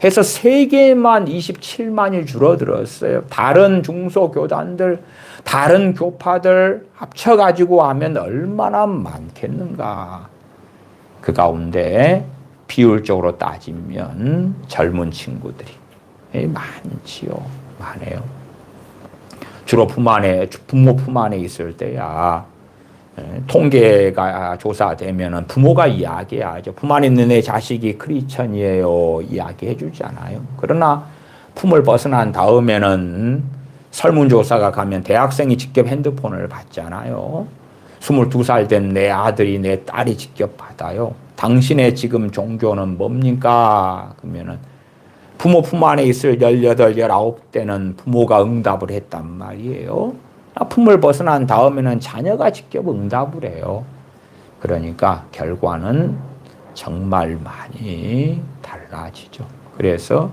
해서 3개만 27만이 줄어들었어요. 다른 중소교단들, 다른 교파들 합쳐가지고 하면 얼마나 많겠는가. 그 가운데 비율적으로 따지면 젊은 친구들이 많지요. 많아요. 주로 부모 품 안에 있을 때야 통계가 조사되면 부모가 이야기하죠. 품 안에 있는 내 자식이 크리스천이에요. 이야기해 주잖아요. 그러나 품을 벗어난 다음에는 설문조사가 가면 대학생이 직접 핸드폰을 받잖아요. 22살 된 내 아들이 내 딸이 직접 받아요. 당신의 지금 종교는 뭡니까? 그러면은 부모 품 안에 있을 18, 19대는 부모가 응답을 했단 말이에요. 품을 벗어난 다음에는 자녀가 직접 응답을 해요. 그러니까 결과는 정말 많이 달라지죠. 그래서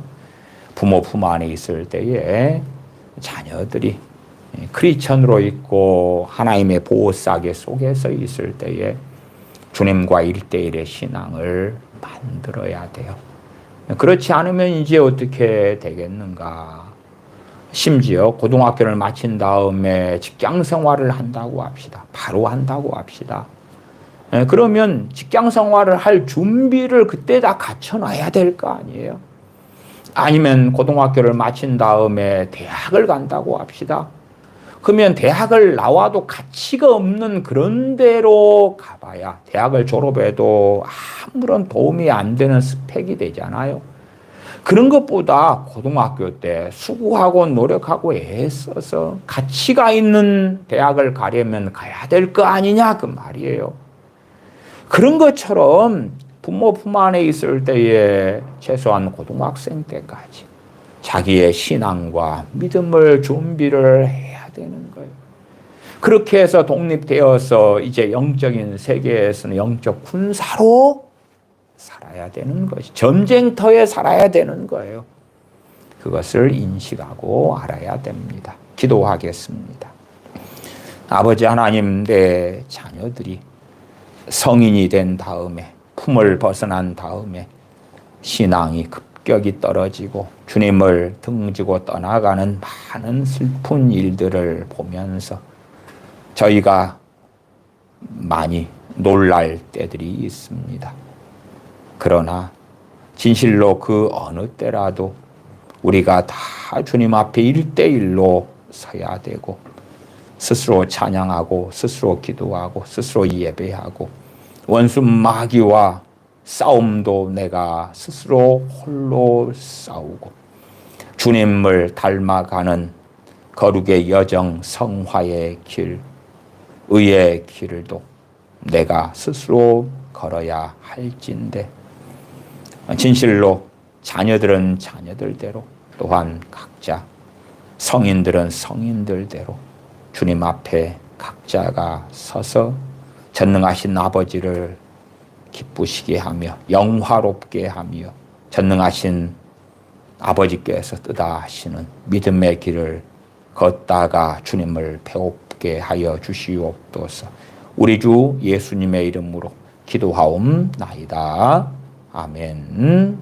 부모 품 안에 있을 때에 자녀들이 크리스천으로 있고 하나님의 보호싸개 속에서 있을 때에 주님과 1대1의 신앙을 만들어야 돼요. 그렇지 않으면 이제 어떻게 되겠는가. 심지어 고등학교를 마친 다음에 직장 생활을 한다고 합시다. 바로 한다고 합시다. 그러면 직장 생활을 할 준비를 그때 다 갖춰놔야 될 거 아니에요. 아니면 고등학교를 마친 다음에 대학을 간다고 합시다. 그러면 대학을 나와도 가치가 없는 그런 데로 가봐야 대학을 졸업해도 아무런 도움이 안 되는 스펙이 되잖아요. 그런 것보다 고등학교 때 수고하고 노력하고 애써서 가치가 있는 대학을 가려면 가야 될 거 아니냐 그 말이에요. 그런 것처럼 부모 품 안에 있을 때에 최소한 고등학생 때까지 자기의 신앙과 믿음을 준비를 해야 되는 거예요. 그렇게 해서 독립되어서 이제 영적인 세계에서는 영적 군사로 살아야 되는 것이 전쟁터에 살아야 되는 거예요. 그것을 인식하고 알아야 됩니다. 기도하겠습니다. 아버지 하나님, 내 자녀들이 성인이 된 다음에 품을 벗어난 다음에 신앙이 급격히 떨어지고 주님을 등지고 떠나가는 많은 슬픈 일들을 보면서 저희가 많이 놀랄 때들이 있습니다. 그러나 진실로 그 어느 때라도 우리가 다 주님 앞에 1대1로 서야 되고 스스로 찬양하고 스스로 기도하고 스스로 예배하고 원수 마귀와 싸움도 내가 스스로 홀로 싸우고 주님을 닮아가는 거룩의 여정, 성화의 길, 의의 길을도 내가 스스로 걸어야 할진대 진실로 자녀들은 자녀들대로 또한 각자 성인들은 성인들대로 주님 앞에 각자가 서서 전능하신 아버지를 기쁘시게 하며 영화롭게 하며 전능하신 아버지께서 뜨다 하시는 믿음의 길을 걷다가 주님을 배웁게 하여 주시옵소서. 우리 주 예수님의 이름으로 기도하옵나이다. 아멘.